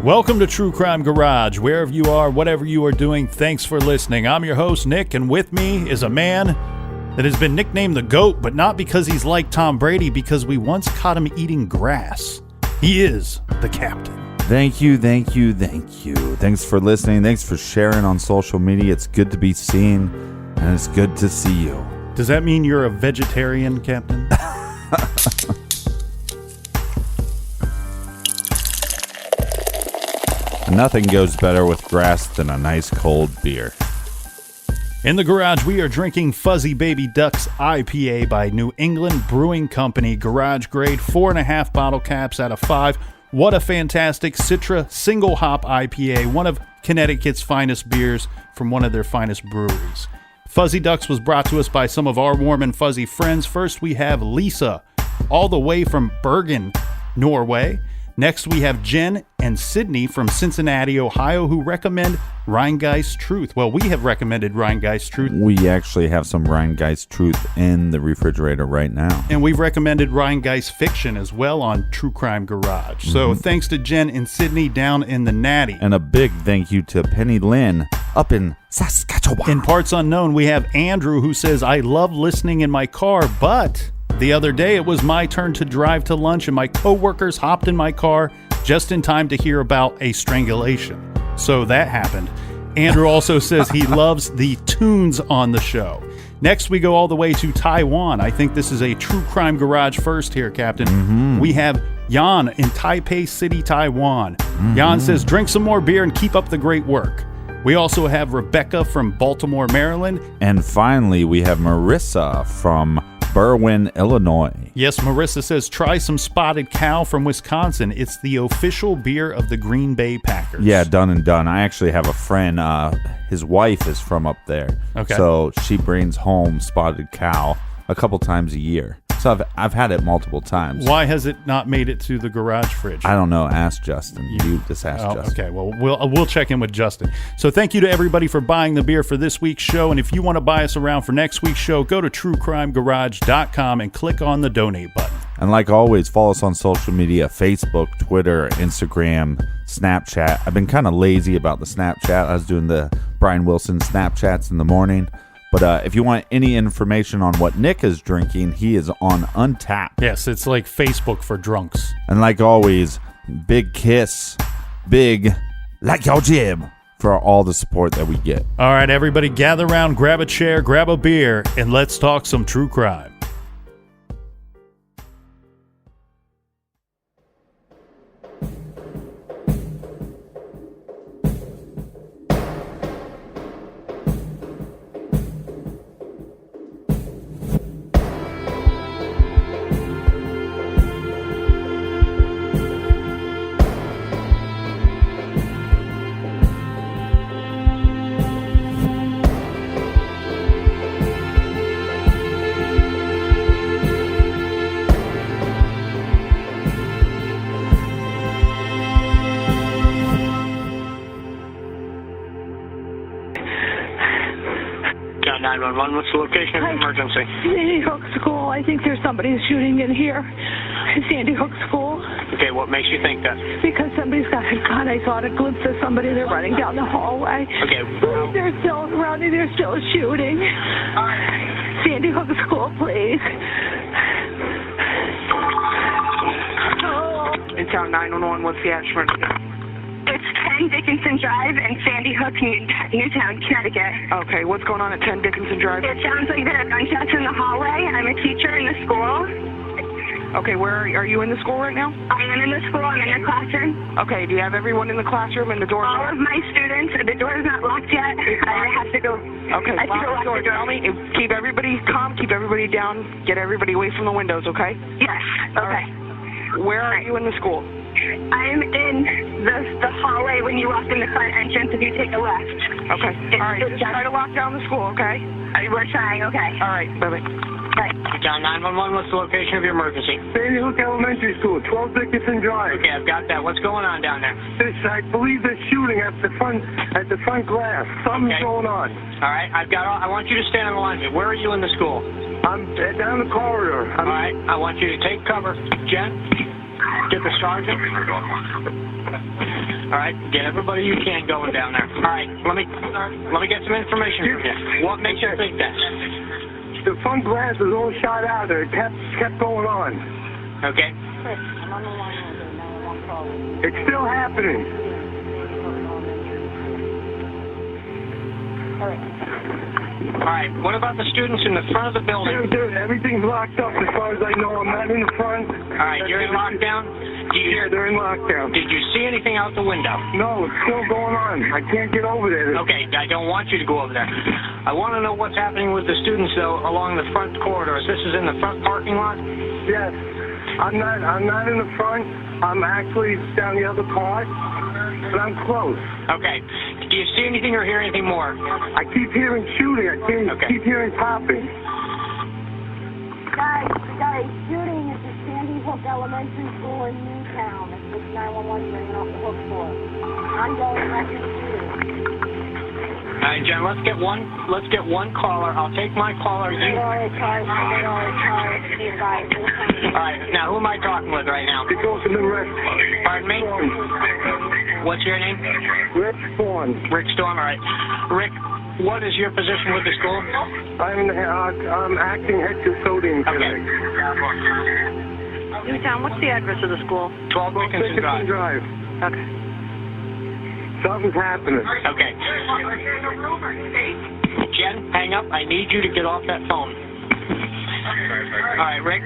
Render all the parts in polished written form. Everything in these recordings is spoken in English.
Welcome to True Crime Garage. Wherever you are, whatever you are doing, thanks for listening. I'm your host, Nick, and with me is a man that has been nicknamed the GOAT, but not because he's like Tom Brady, because we once caught him eating grass. He is the captain. Thank you. Thanks for listening. Thanks for sharing on social media. It's good to be seen, and it's good to see you. Does that mean you're a vegetarian, Captain? Nothing goes better with grass than a nice cold beer. In the garage, we are drinking Fuzzy Baby Ducks IPA by New England Brewing Company, garage grade, 4.5 bottle caps out of 5. What a fantastic Citra single hop IPA, one of Connecticut's finest beers from one of their finest breweries. Fuzzy Ducks was brought to us by some of our warm and fuzzy friends. First, we have Lisa, all the way from Bergen, Norway. Next, we have Jen and Sydney from Cincinnati, Ohio, who recommend Rheingeist Truth. Well, we have recommended Rheingeist Truth. We actually have some Rheingeist Truth in the refrigerator right now. And we've recommended Rheingeist Fiction as well on True Crime Garage. So thanks to Jen and Sydney down in the Natty. And a big thank you to Penny Lynn up in Saskatchewan. In parts unknown, we have Andrew, who says, I love listening in my car, but the other day it was my turn to drive to lunch and my coworkers hopped in my car just in time to hear about a strangulation. So that happened. Andrew also says he loves the tunes on the show. Next, we go all the way to Taiwan. I think this is a True Crime Garage first here, Captain. We have Yan in Taipei City, Taiwan. Yan says, drink some more beer and keep up the great work. We also have Rebecca from Baltimore, Maryland. And finally, we have Marissa from Berwyn, Illinois. Yes, Marissa says, try some Spotted Cow from Wisconsin. It's the official beer of the Green Bay Packers. Yeah, done and done. I actually have a friend, his wife is from up there. Okay. So she brings home Spotted Cow a couple times a year. So I've had it multiple times. Why has it not made it to the garage fridge? I don't know. Ask Justin. You just ask Justin. Okay, well, we'll check in with Justin. So thank you to everybody for buying the beer for this week's show. And if you want to buy us around for next week's show, go to truecrimegarage.com and click on the donate button. And like always, follow us on social media, Facebook, Twitter, Instagram, Snapchat. I've been kind of lazy about the Snapchat. I was doing the Brian Wilson Snapchats in the morning. But if you want any information on what Nick is drinking, he is on Untappd. Yes, it's like Facebook for drunks. And like always, big kiss, big like your gym for all the support that we get. All right, everybody, gather around, grab a chair, grab a beer, and let's talk some true crime. What's the location of the emergency? Sandy Hook School. I think there's somebody shooting in here. Sandy Hook School. Okay, what makes you think that? Because somebody's got a gun. I saw a glimpse of somebody. They're running down the hallway. Okay. They're still running. They're still shooting. Sandy Hook School, please. Oh. In town 911, what's the address? It's 10 Dickinson Drive in Sandy Hook, Newtown, Connecticut. Okay, what's going on at 10 Dickinson Drive? It sounds like there are gunshots in the hallway. I'm a teacher in the school. Okay, where are you in the school right now? I am in the school. I'm in a classroom. Okay, do you have everyone in the classroom and the door? All of my students. The door is not locked yet. I have to go. Okay, I have to go lock the door. Tell me, keep everybody calm, keep everybody down, get everybody away from the windows, okay? Yes. Okay. Where are you in the school? I'm in the hallway when you walk in the front entrance if you take a left. Okay. All right, just try to lock down the school, okay? We're trying, okay. All right, bye-bye. Bye. John 911, what's the location of your emergency? Sandy Hook Elementary School, 12 Dickinson Drive. Okay, I've got that. What's going on down there? I believe they're shooting at the front glass. Something's going on. All right, I want you to stand on the line. Where are you in the school? I'm down the corridor. All right, I want you to take cover. Jen? Get the sergeant. All right, get everybody you can going down there. All right, let me get some information from you. What makes you think that? The front glass was all shot out. It kept going on. Okay. It's still happening. All right, what about the students in the front of the building? Dude, everything's locked up as far as I know. I'm not in the front. All right, you're in lockdown? Yeah, they're in lockdown. Did you see anything out the window? No, it's still going on. I can't get over there. Okay, I don't want you to go over there. I want to know what's happening with the students, though, along the front corridors. This is in the front parking lot? Yes. I'm not in the front. I'm actually down the other part, but I'm close. Okay. Do you see anything or hear anything more? I keep hearing shooting. I keep hearing popping. Guys, shooting at the Sandy Hook Elementary School in Newtown. That's what 911 ringing off the hook for. Ongoing active shooting. All right, Jen, let's get one caller. I'll take my caller. All right, now who am I talking with right now? It goes to the rest. Pardon me? What's your name? Rick Storm. Rick Storm, all right. Rick, what is your position with the school? I'm acting head custodian today. Newtown, what's the address of the school? 12 Dickinson Drive. Okay. Something's happening. Okay. Jen, hang up. I need you to get off that phone. All right, Rick.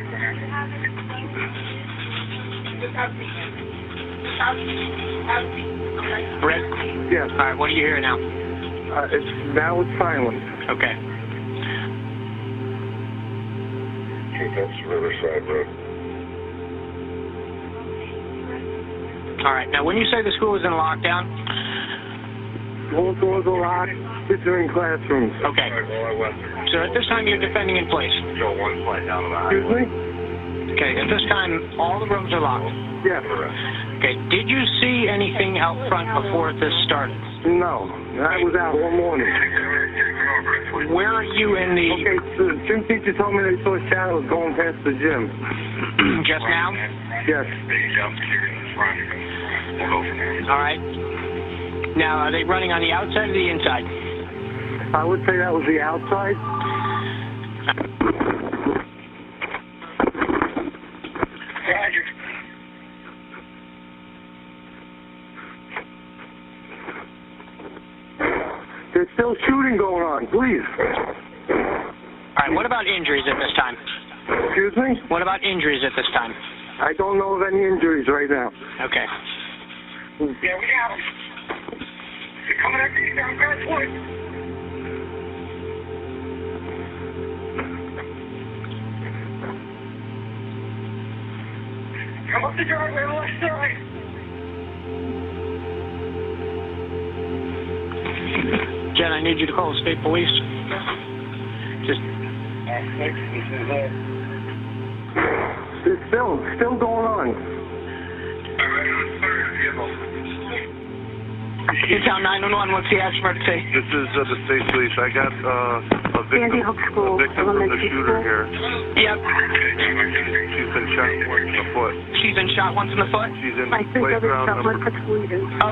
Rick? Yes. All right, what do you hear now? Now it's silent. Okay. That's Riverside Road. All right, now when you say the school is in lockdown... All doors are locked. Kids are in classrooms. Okay. So at this time you're defending in place? Excuse me? Okay, at this time all the rooms are locked? Yes. Okay, did you see anything out front before this started? No, I was out all morning. Where are you in the... Okay, so the gym teacher told me they saw shadows going past the gym. Just now? Yes. All right. Now, are they running on the outside or the inside? I would say that was the outside. There's still shooting going on, please. All right, what about injuries at this time? Excuse me? What about injuries at this time? I don't know of any injuries right now. Okay. Yeah, we got them. They're coming at me down Grand Point. Come up the driveway on the left side. Jen, I need you to call the state police. Just... It's still going on. Newtown 911, what's the emergency? This is the state police. I got a Sandy Hook School, victim from the shooter here. Yep. She's been shot once in the foot. She's been shot once in the foot? She's in My sister playground shot one number...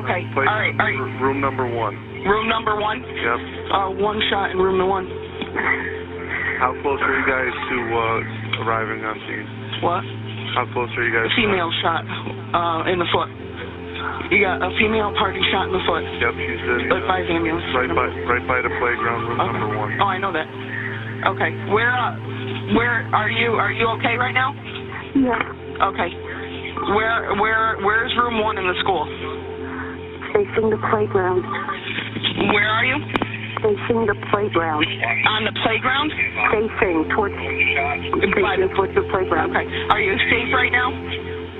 Okay, all right. Room number 1. Room number 1? Yep. One shot in room 1. How close are you guys to arriving on scene? What? How close are you guys? Female shot in the foot. You got a female party shot in the foot. Yep, she's in. By ambulance. Right by the playground, room number 1. Oh, I know that. Okay. Where are you? Are you okay right now? Yeah. Okay. Where's room 1 in the school? Facing the playground. Where are you? Facing the playground. On the playground? Facing towards the playground. Okay. Are you safe right now?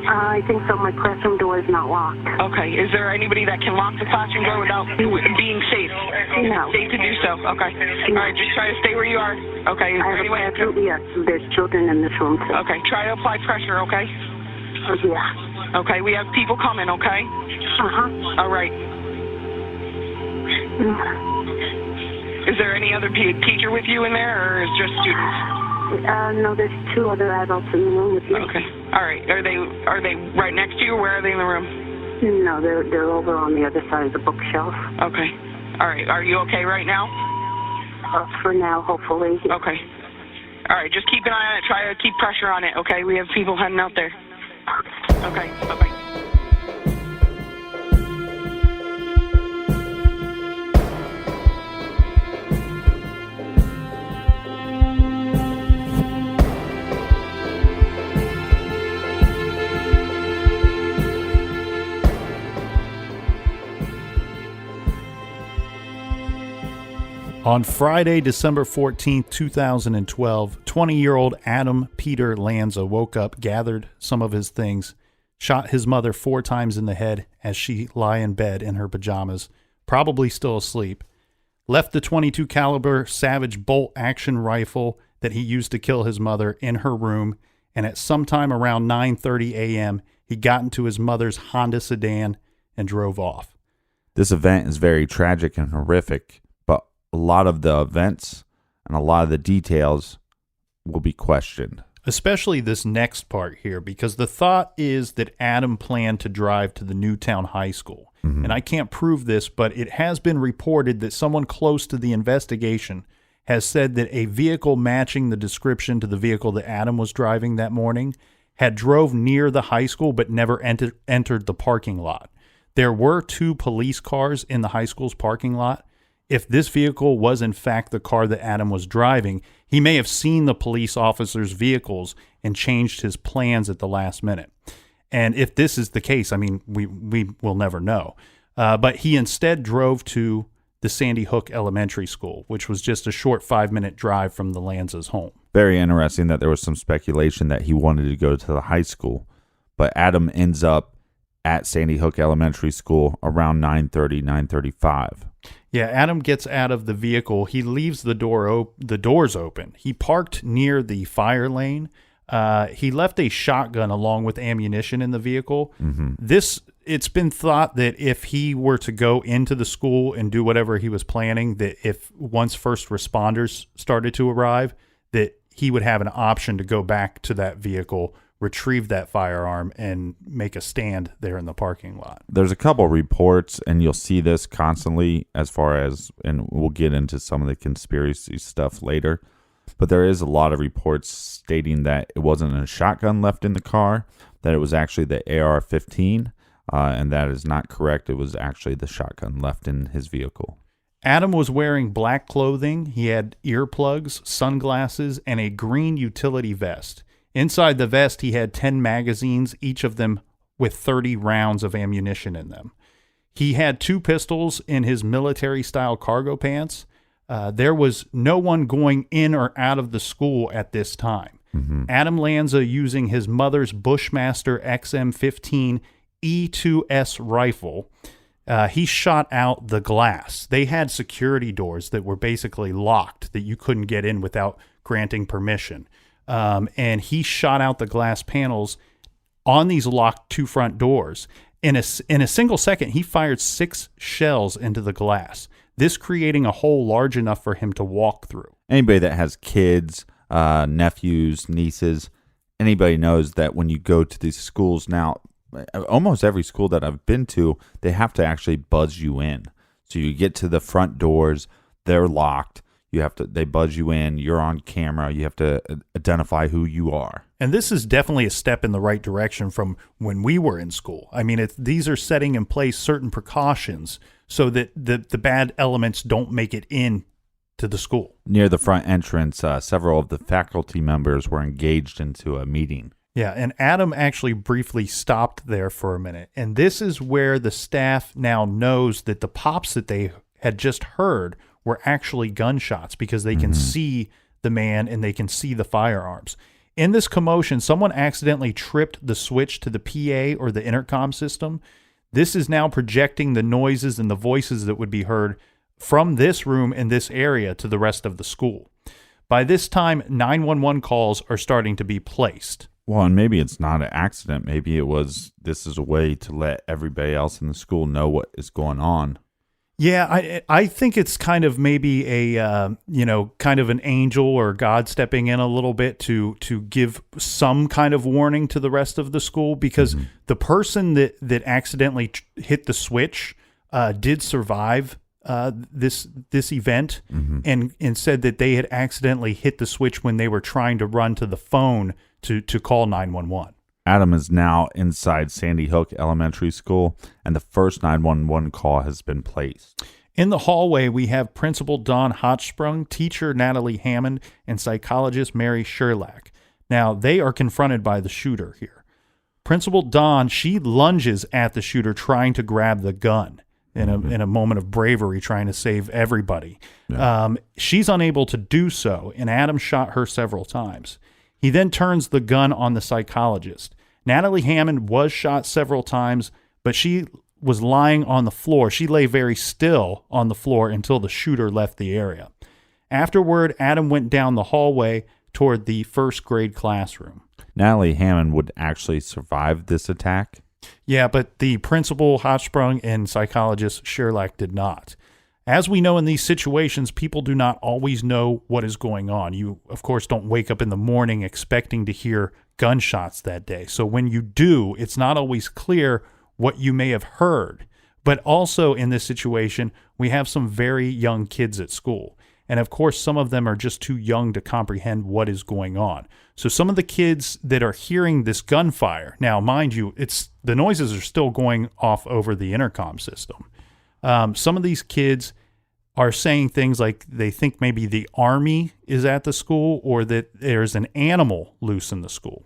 I think so. My classroom door is not locked. Okay. Is there anybody that can lock the classroom door without being safe? No. Safe to do so. Okay. All right. Just try to stay where you are. Okay. Is there any way? Yes. There's children in this room too. Okay. Try to apply pressure. Okay. Yeah. Okay. We have people coming. Okay. All right. Is there any other teacher with you in there, or is just students? No, there's 2 other adults in the room with you. Okay. All right. Are they right next to you? Where are they in the room? No, they're over on the other side of the bookshelf. Okay. All right. Are you okay right now? For now, hopefully. Okay. All right. Just keep an eye on it. Try to keep pressure on it. Okay. We have people heading out there. Okay. Bye-bye. On Friday, December 14th, 2012, 20-year-old Adam Peter Lanza woke up, gathered some of his things, shot his mother 4 times in the head as she lay in bed in her pajamas, probably still asleep, left the .22 caliber Savage bolt action rifle that he used to kill his mother in her room, and at sometime around 9:30 a.m., he got into his mother's Honda sedan and drove off. This event is very tragic and horrific, but a lot of the events and a lot of the details will be questioned. Especially this next part here, because the thought is that Adam planned to drive to the Newtown High School. Mm-hmm. And I can't prove this, but it has been reported that someone close to the investigation has said that a vehicle matching the description to the vehicle that Adam was driving that morning had drove near the high school but never entered the parking lot. There were 2 police cars in the high school's parking lot. If this vehicle was in fact the car that Adam was driving, he may have seen the police officers' vehicles and changed his plans at the last minute. And if this is the case, I mean, we will never know. But he instead drove to the Sandy Hook Elementary School, which was just a short 5-minute drive from the Lanza's home. Very interesting that there was some speculation that he wanted to go to the high school. But Adam ends up at Sandy Hook Elementary School around 9:35. Yeah, Adam gets out of the vehicle. He leaves the doors open. He parked near the fire lane. He left a shotgun along with ammunition in the vehicle. Mm-hmm. It's been thought that if he were to go into the school and do whatever he was planning, that if once first responders started to arrive, that he would have an option to go back to that vehicle, retrieve that firearm, and make a stand there in the parking lot. There's a couple reports, and you'll see this constantly as far as, and we'll get into some of the conspiracy stuff later, but there is a lot of reports stating that it wasn't a shotgun left in the car, that it was actually the AR-15, and that is not correct. It was actually the shotgun left in his vehicle. Adam was wearing black clothing. He had earplugs, sunglasses, and a green utility vest. Inside the vest, he had 10 magazines, each of them with 30 rounds of ammunition in them. He had 2 pistols in his military-style cargo pants. There was no one going in or out of the school at this time. Mm-hmm. Adam Lanza, using his mother's Bushmaster XM15 E2S rifle, he shot out the glass. They had security doors that were basically locked, that you couldn't get in without granting permission. And he shot out the glass panels on these locked 2 front doors. In a single second, he fired 6 shells into the glass, this creating a hole large enough for him to walk through. Anybody that has kids, nephews, nieces, anybody knows that when you go to these schools now, almost every school that I've been to, they have to actually buzz you in. So you get to the front doors, they're locked. They buzz you in, you're on camera, you have to identify who you are. And this is definitely a step in the right direction from when we were in school. I mean, these are setting in place certain precautions so that the bad elements don't make it in to the school. Near the front entrance, several of the faculty members were engaged into a meeting. Yeah, and Adam actually briefly stopped there for a minute. And this is where the staff now knows that the pops that they had just heard were actually gunshots, because they can see the man and they can see the firearms. In this commotion, someone accidentally tripped the switch to the PA or the intercom system. This is now projecting the noises and the voices that would be heard from this room in this area to the rest of the school. By this time, 911 calls are starting to be placed. Well, and maybe it's not an accident. Maybe this is a way to let everybody else in the school know what is going on. Yeah, I think it's kind of maybe a kind of an angel or God stepping in a little bit to give some kind of warning to the rest of the school, because the person that accidentally hit the switch did survive this event, and said that they had accidentally hit the switch when they were trying to run to the phone to call 911. Adam is now inside Sandy Hook Elementary School, and the first 911 call has been placed. In the hallway, we have Principal Don Hochsprung, teacher Natalie Hammond, and psychologist Mary Sherlach. Now, they are confronted by the shooter here. Principal Don, she lunges at the shooter, trying to grab the gun in a moment of bravery, trying to save everybody. Yeah. She's unable to do so, and Adam shot her several times. He then turns the gun on the psychologist. Natalie Hammond was shot several times, but she was lying on the floor. She lay very still on the floor until the shooter left the area. Afterward, Adam went down the hallway toward the first grade classroom. Natalie Hammond would actually survive this attack? Yeah, but the principal, Hochsprung, and psychologist Sherlach did not. As we know in these situations, people do not always know what is going on. You, of course, don't wake up in the morning expecting to hear gunshots that day. So when you do, it's not always clear what you may have heard. But also in this situation, we have some very young kids at school. And of course, some of them are just too young to comprehend what is going on. So some of the kids that are hearing this gunfire, now mind you, the noises are still going off over the intercom system. Some of these kids are saying things like they think maybe the army is at the school, or that there's an animal loose in the school.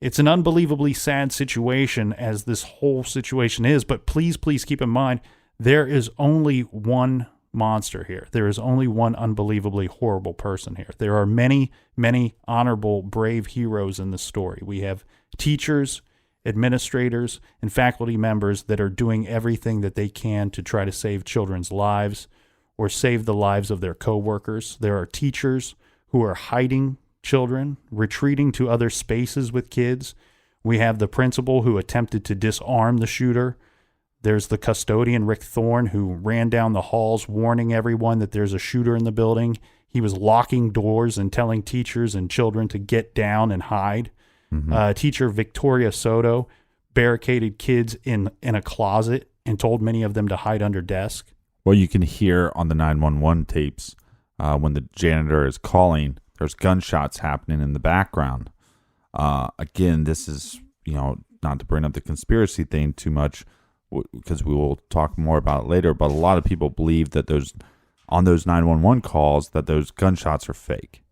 It's an unbelievably sad situation, as this whole situation is, but please keep in mind, there is only one monster here. There is only one unbelievably horrible person here. There are many, many honorable, brave heroes in this story. We have teachers, administrators, and faculty members that are doing everything that they can to try to save children's lives or save the lives of their coworkers. There are teachers who are hiding children, retreating to other spaces with kids. We have the principal who attempted to disarm the shooter. There's the custodian, Rick Thorne, who ran down the halls warning everyone that there's a shooter in the building. He was locking doors and telling teachers and children to get down and hide. Teacher Victoria Soto barricaded kids in a closet and told many of them to hide under desk. Well, you can hear on the 911 tapes when the janitor is calling, there's gunshots happening in the background. Again, this is, not to bring up the conspiracy thing too much, because we will talk more about it later, but a lot of people believe that on those 911 calls that those gunshots are fake.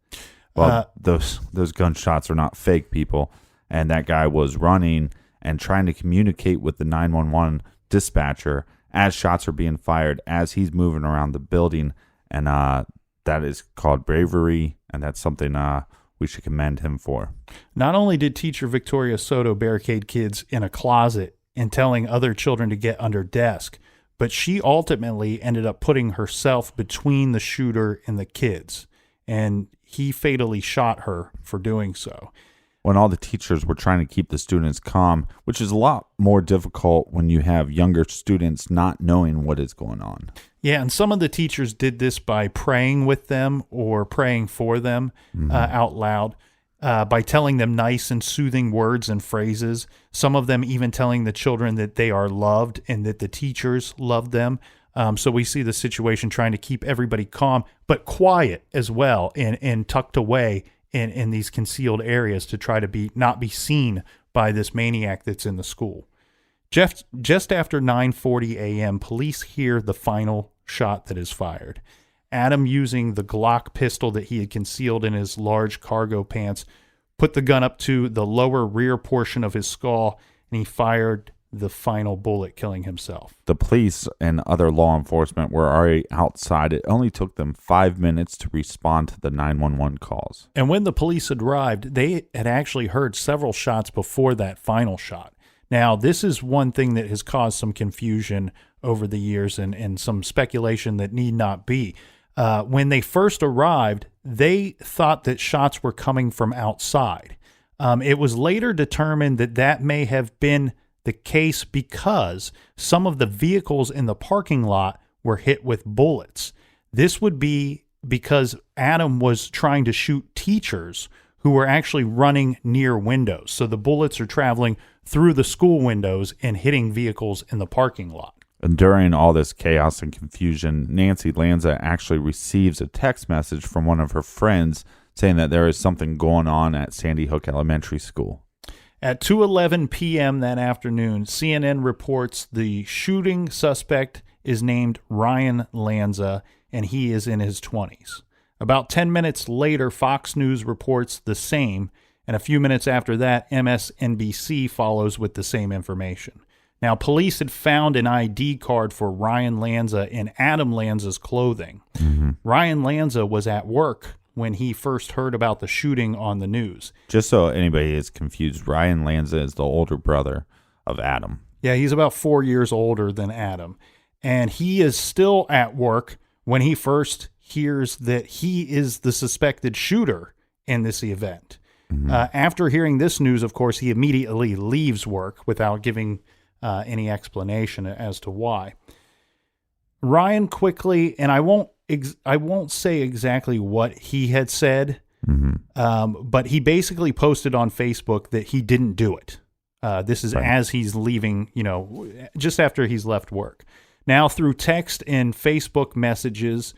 Well, those gunshots are not fake, people. And that guy was running and trying to communicate with the 911 dispatcher as shots are being fired, as he's moving around the building. And that is called bravery, and that's something we should commend him for. Not only did teacher Victoria Soto barricade kids in a closet and telling other children to get under desk, but she ultimately ended up putting herself between the shooter and the kids. And he fatally shot her for doing so. When all the teachers were trying to keep the students calm, which is a lot more difficult when you have younger students not knowing what is going on. Yeah, and some of the teachers did this by praying with them or praying for them out loud, by telling them nice and soothing words and phrases. Some of them even telling the children that they are loved and that the teachers love them. So we see the situation trying to keep everybody calm, but quiet as well, and tucked away in these concealed areas to try to not be seen by this maniac that's in the school. Just after 9:40 a.m., police hear the final shot that is fired. Adam, using the Glock pistol that he had concealed in his large cargo pants, put the gun up to the lower rear portion of his skull, and he fired the final bullet, killing himself. The police and other law enforcement were already outside. It only took them 5 minutes to respond to the 911 calls. And when the police arrived, they had actually heard several shots before that final shot. Now, this is one thing that has caused some confusion over the years and some speculation that need not be. When they first arrived, they thought that shots were coming from outside. It was later determined that may have been the case because some of the vehicles in the parking lot were hit with bullets. This would be because Adam was trying to shoot teachers who were actually running near windows. So the bullets are traveling through the school windows and hitting vehicles in the parking lot. And during all this chaos and confusion, Nancy Lanza actually receives a text message from one of her friends saying that there is something going on at Sandy Hook Elementary School. At 2:11 p.m. that afternoon, CNN reports the shooting suspect is named Ryan Lanza, and he is in his 20s. About 10 minutes later, Fox News reports the same, and a few minutes after that, MSNBC follows with the same information. Now, police had found an ID card for Ryan Lanza in Adam Lanza's clothing. Mm-hmm. Ryan Lanza was at work when he first heard about the shooting on the news. Just so anybody is confused, Ryan Lanza is the older brother of Adam. Yeah, he's about 4 years older than Adam. And he is still at work when he first hears that he is the suspected shooter in this event. Mm-hmm. After hearing this news, of course, he immediately leaves work without giving any explanation as to why. Ryan quickly, and I won't say exactly what he had said, but he basically posted on Facebook that he didn't do it. This is as he's leaving, just after he's left work. Now, through text and Facebook messages,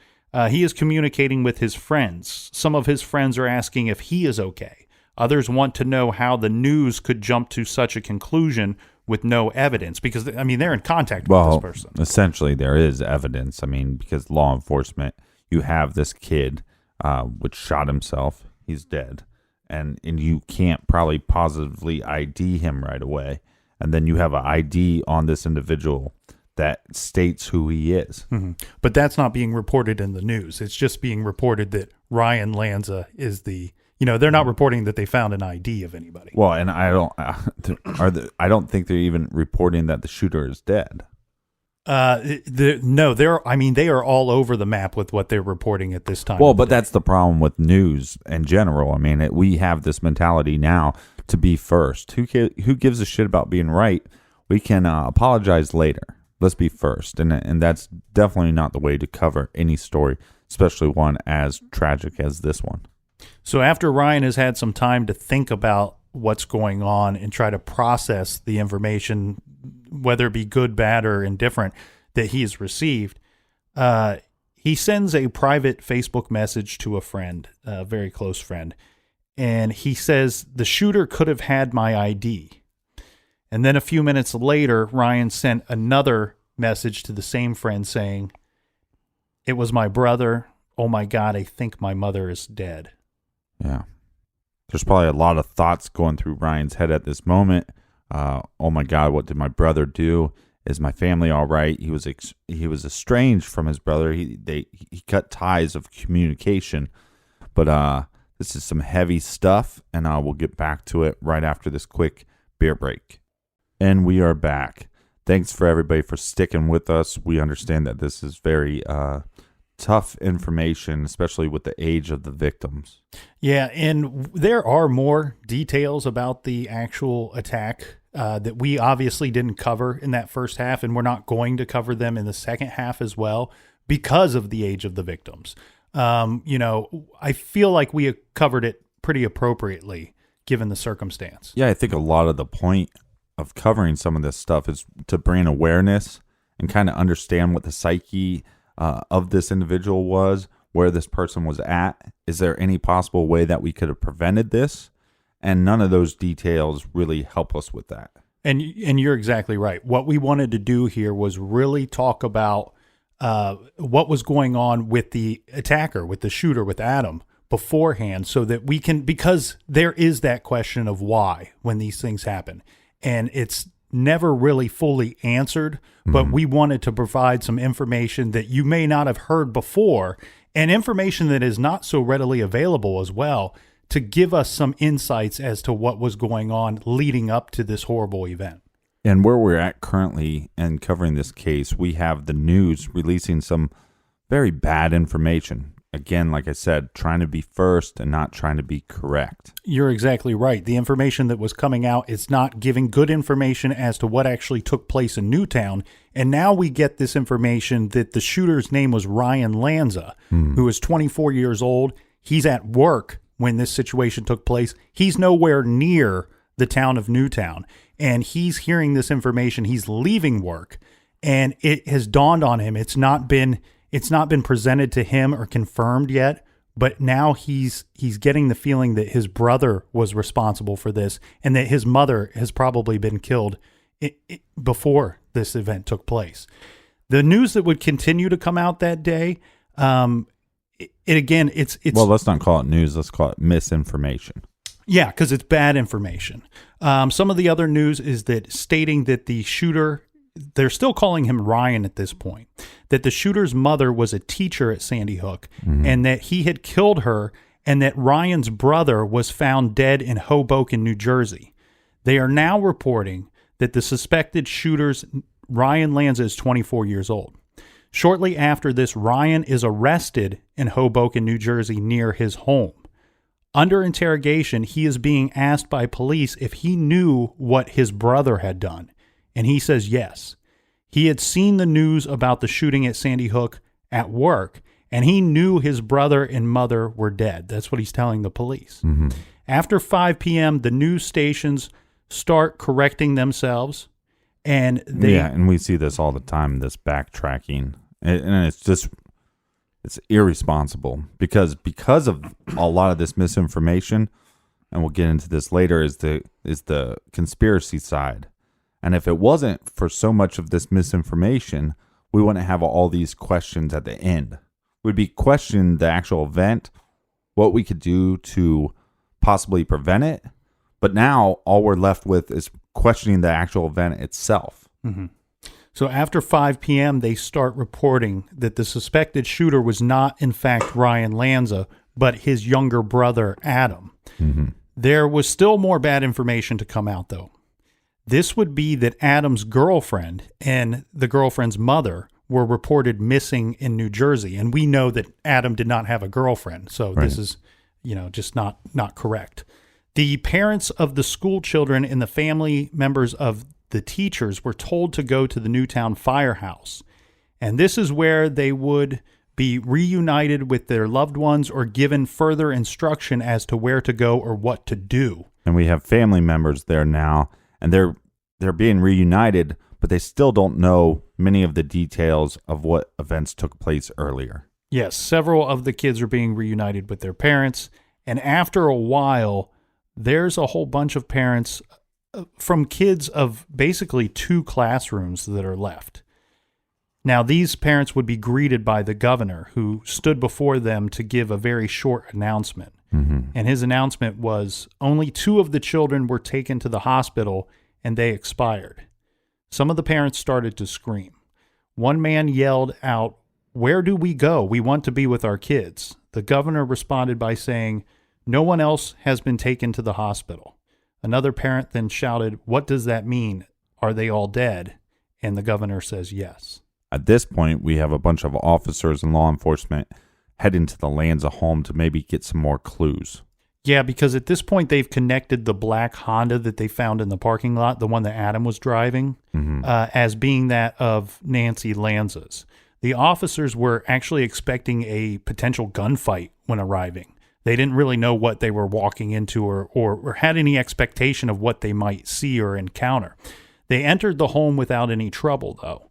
he is communicating with his friends. Some of his friends are asking if he is okay. Others want to know how the news could jump to such a conclusion with no evidence, because, they're in contact with this person. Essentially, there is evidence. Because law enforcement, you have this kid which shot himself. He's dead. And you can't probably positively ID him right away. And then you have an ID on this individual that states who he is. Mm-hmm. But that's not being reported in the news. It's just being reported that Ryan Lanza is the... they're not reporting that they found an ID of anybody. Well, and I don't think they're even reporting that the shooter is dead. No, they are all over the map with what they're reporting at this time. Well, but that's the problem with news in general. We have this mentality now to be first. Who gives a shit about being right? We can apologize later. Let's be first, and that's definitely not the way to cover any story, especially one as tragic as this one. So after Ryan has had some time to think about what's going on and try to process the information, whether it be good, bad, or indifferent, that he has received, he sends a private Facebook message to a friend, a very close friend, and he says, the shooter could have had my ID. And then a few minutes later, Ryan sent another message to the same friend saying, it was my brother. Oh my God, I think my mother is dead. Yeah. There's probably a lot of thoughts going through Ryan's head at this moment. Oh my God, what did my brother do? Is my family all right? He was estranged from his brother. He cut ties of communication. But this is some heavy stuff, and we'll get back to it right after this quick beer break. And we are back. Thanks for everybody for sticking with us. We understand that this is very tough information, especially with the age of the victims. Yeah, and there are more details about the actual attack that we obviously didn't cover in that first half, and we're not going to cover them in the second half as well because of the age of the victims. I feel like we have covered it pretty appropriately given the circumstance. Yeah, I think a lot of the point of covering some of this stuff is to bring awareness and kind of understand what the psyche of this individual was, where this person was at. Is there any possible way that we could have prevented this? And none of those details really help us with that. And you're exactly right. What we wanted to do here was really talk about what was going on with the attacker, with the shooter, with Adam beforehand, so that we can, because there is that question of why when these things happen. And it's never really fully answered, but we wanted to provide some information that you may not have heard before, and information that is not so readily available as well, to give us some insights as to what was going on leading up to this horrible event. And where we're at currently and covering this case, we have the news releasing some very bad information, again, like I said, trying to be first and not trying to be correct. You're exactly right. The information that was coming out is not giving good information as to what actually took place in Newtown. And now we get this information that the shooter's name was Ryan Lanza, who is 24 years old. He's at work when this situation took place. He's nowhere near the town of Newtown. And he's hearing this information. He's leaving work. And it has dawned on him. It's not been presented to him or confirmed yet, but now he's getting the feeling that his brother was responsible for this and that his mother has probably been killed before this event took place. The news that would continue to come out that day, it's well, let's not call it news. Let's call it misinformation. Yeah, because it's bad information. Some of the other news is that stating that the shooter, they're still calling him Ryan at this point, that the shooter's mother was a teacher at Sandy Hook and that he had killed her and that Ryan's brother was found dead in Hoboken, New Jersey. They are now reporting that the suspected shooter's Ryan Lanza is 24 years old. Shortly after this, Ryan is arrested in Hoboken, New Jersey, near his home. Under interrogation, he is being asked by police if he knew what his brother had done. And he says yes. He had seen the news about the shooting at Sandy Hook at work, and he knew his brother and mother were dead. That's what he's telling the police. After 5 p.m., the news stations start correcting themselves. And and we see this all the time, this backtracking. And it's irresponsible because of a lot of this misinformation, and we'll get into this later, is the conspiracy side. And if it wasn't for so much of this misinformation, we wouldn't have all these questions at the end. We'd be questioning the actual event, what we could do to possibly prevent it. But now all we're left with is questioning the actual event itself. So after 5 p.m., they start reporting that the suspected shooter was not, in fact, Ryan Lanza, but his younger brother, Adam. There was still more bad information to come out, though. This would be that Adam's girlfriend and the girlfriend's mother were reported missing in New Jersey. And we know that Adam did not have a girlfriend. So this is, just not correct. The parents of the school children and the family members of the teachers were told to go to the Newtown firehouse. And this is where they would be reunited with their loved ones or given further instruction as to where to go or what to do. And we have family members there now, and they're being reunited, but they still don't know many of the details of what events took place earlier. Yes, several of the kids are being reunited with their parents. And after a while, there's a whole bunch of parents from kids of basically 2 classrooms that are left. Now, these parents would be greeted by the governor, who stood before them to give a very short announcement. And his announcement was only 2 of the children were taken to the hospital and they expired. Some of the parents started to scream. One man yelled out, "Where do we go? We want to be with our kids." The governor responded by saying, "No one else has been taken to the hospital." Another parent then shouted, "What does that mean? Are they all dead?" And the governor says yes. At this point, we have a bunch of officers and law enforcement heading to the Lanza home to maybe get some more clues. Yeah, because at this point, they've connected the black Honda that they found in the parking lot, the one that Adam was driving, as being that of Nancy Lanza's. The officers were actually expecting a potential gunfight when arriving. They didn't really know what they were walking into or had any expectation of what they might see or encounter. They entered the home without any trouble, though.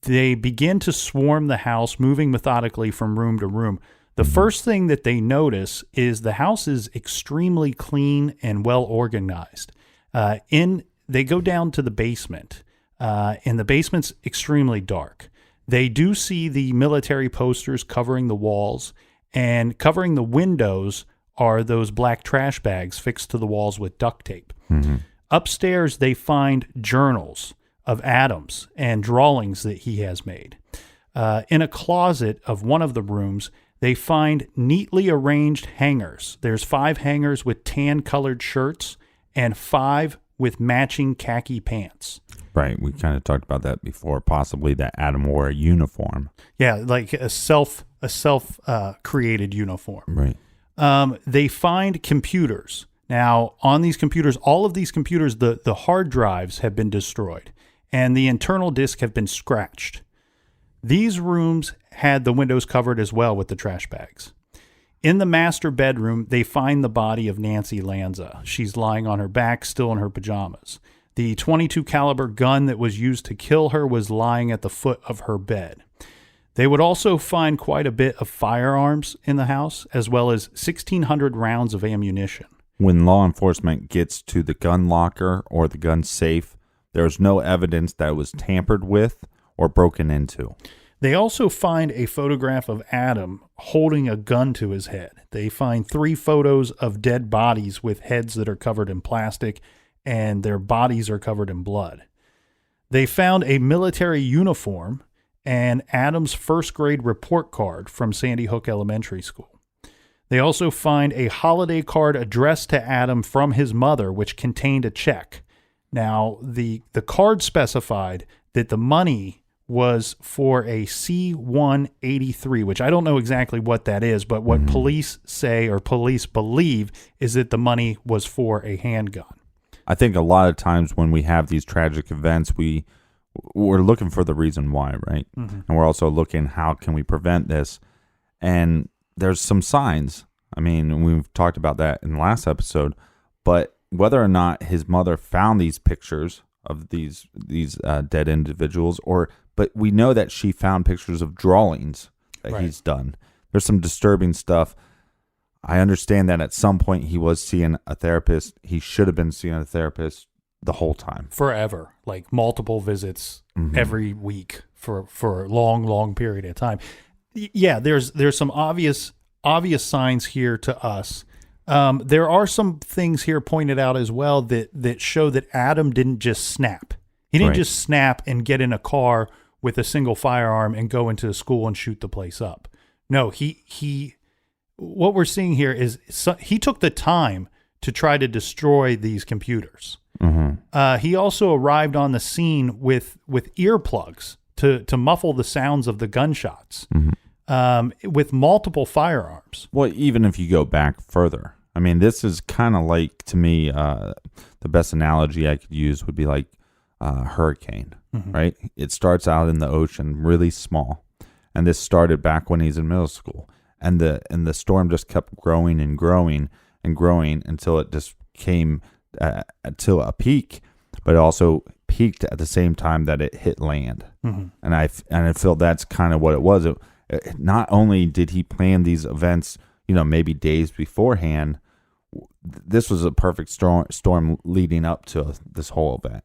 They begin to swarm the house, moving methodically from room to room. The first thing that they notice is the house is extremely clean and well organized. They go down to the basement, and the basement's extremely dark. They do see the military posters covering the walls, and covering the windows are those black trash bags fixed to the walls with duct tape. Upstairs, they find journals of Adam's and drawings that he has made. In a closet of one of the rooms, they find neatly arranged hangers. There's 5 hangers with tan-colored shirts and 5 with matching khaki pants. Right. We kind of talked about that before. Possibly that Adam wore a uniform. Yeah, like a self created uniform. Right. They find computers. Now, on these computers, all of these computers, the hard drives have been destroyed, and the internal disk have been scratched. These rooms had the windows covered as well with the trash bags. In the master bedroom, they find the body of Nancy Lanza. She's lying on her back, still in her pajamas. The .22 caliber gun that was used to kill her was lying at the foot of her bed. They would also find quite a bit of firearms in the house, as well as 1,600 rounds of ammunition. When law enforcement gets to the gun locker or the gun safe, there's no evidence that it was tampered with or broken into. They also find a photograph of Adam holding a gun to his head. They find 3 photos of dead bodies with heads that are covered in plastic, and their bodies are covered in blood. They found a military uniform and Adam's first grade report card from Sandy Hook Elementary School. They also find a holiday card addressed to Adam from his mother, which contained a check. Now, the card specified that the money was for a C-183, which I don't know exactly what that is, but what police say or police believe is that the money was for a handgun. I think a lot of times when we have these tragic events, we're looking for the reason why, right? Mm-hmm. And we're also looking, how can we prevent this? And there's some signs. I mean, we've talked about that in the last episode, but whether or not his mother found these pictures of these dead individuals, but we know that she found pictures of drawings that he's done. There's some disturbing stuff. I understand that at some point he was seeing a therapist. He should have been seeing a therapist the whole time. Forever, like multiple visits every week for a long, long period of time. Yeah, there's some obvious signs here to us. There are some things here pointed out as well that show that Adam didn't just snap. He didn't just snap and get in a car with a single firearm and go into the school and shoot the place up. No, he what we're seeing here is he took the time to try to destroy these computers. Mm-hmm. He also arrived on the scene with earplugs to muffle the sounds of the gunshots, with multiple firearms. Well, even if you go back further, I mean, this is kind of like, to me, the best analogy I could use would be like a hurricane, right? It starts out in the ocean really small, and this started back when he's in middle school, and the storm just kept growing and growing and growing until it just came to a peak, but it also peaked at the same time that it hit land. And I feel that's kind of what it was. Not only did he plan these events, maybe days beforehand, this was a perfect storm leading up to this whole event.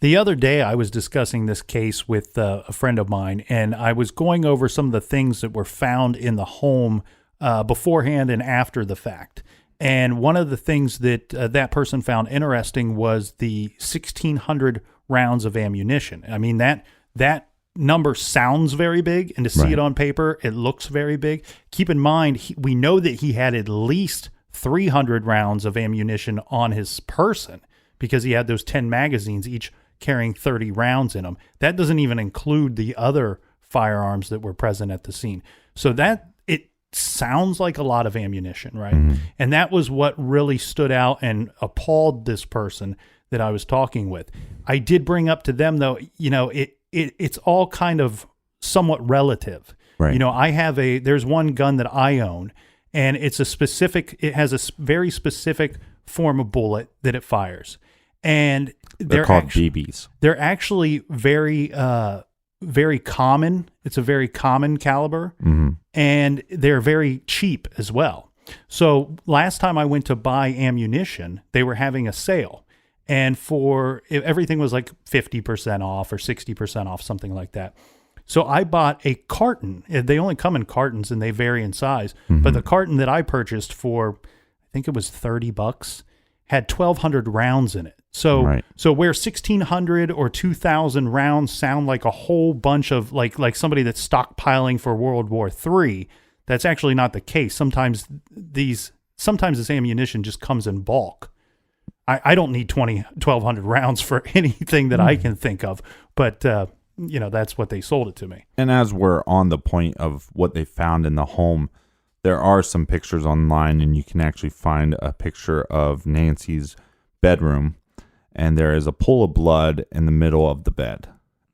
The other day, I was discussing this case with a friend of mine, and I was going over some of the things that were found in the home beforehand and after the fact. And one of the things that that person found interesting was the 1,600 rounds of ammunition. I mean, that number sounds very big, and to see it on paper, it looks very big. Keep in mind, we know that he had at least 300 rounds of ammunition on his person because he had those 10 magazines, each carrying 30 rounds in them. That doesn't even include the other firearms that were present at the scene. So that it sounds like a lot of ammunition, right? And that was what really stood out and appalled this person that I was talking with. I did bring up to them, though, it's all kind of somewhat relative. Right. There's one gun that I own, and it has a very specific form of bullet that it fires. And they're called BBs. They're actually very, very common. It's a very common caliber, and they're very cheap as well. So last time I went to buy ammunition, they were having a sale. And everything was like 50% off or 60% off, something like that. So I bought a carton. They only come in cartons and they vary in size. But the carton that I purchased for, I think it was $30, had 1,200 rounds in it. So where 1,600 or 2,000 rounds sound like a whole bunch of like somebody that's stockpiling for World War III, that's actually not the case. Sometimes this ammunition just comes in bulk. I don't need 1,200 rounds for anything that I can think of, but that's what they sold it to me. And as we're on the point of what they found in the home, there are some pictures online, and you can actually find a picture of Nancy's bedroom, and there is a pool of blood in the middle of the bed.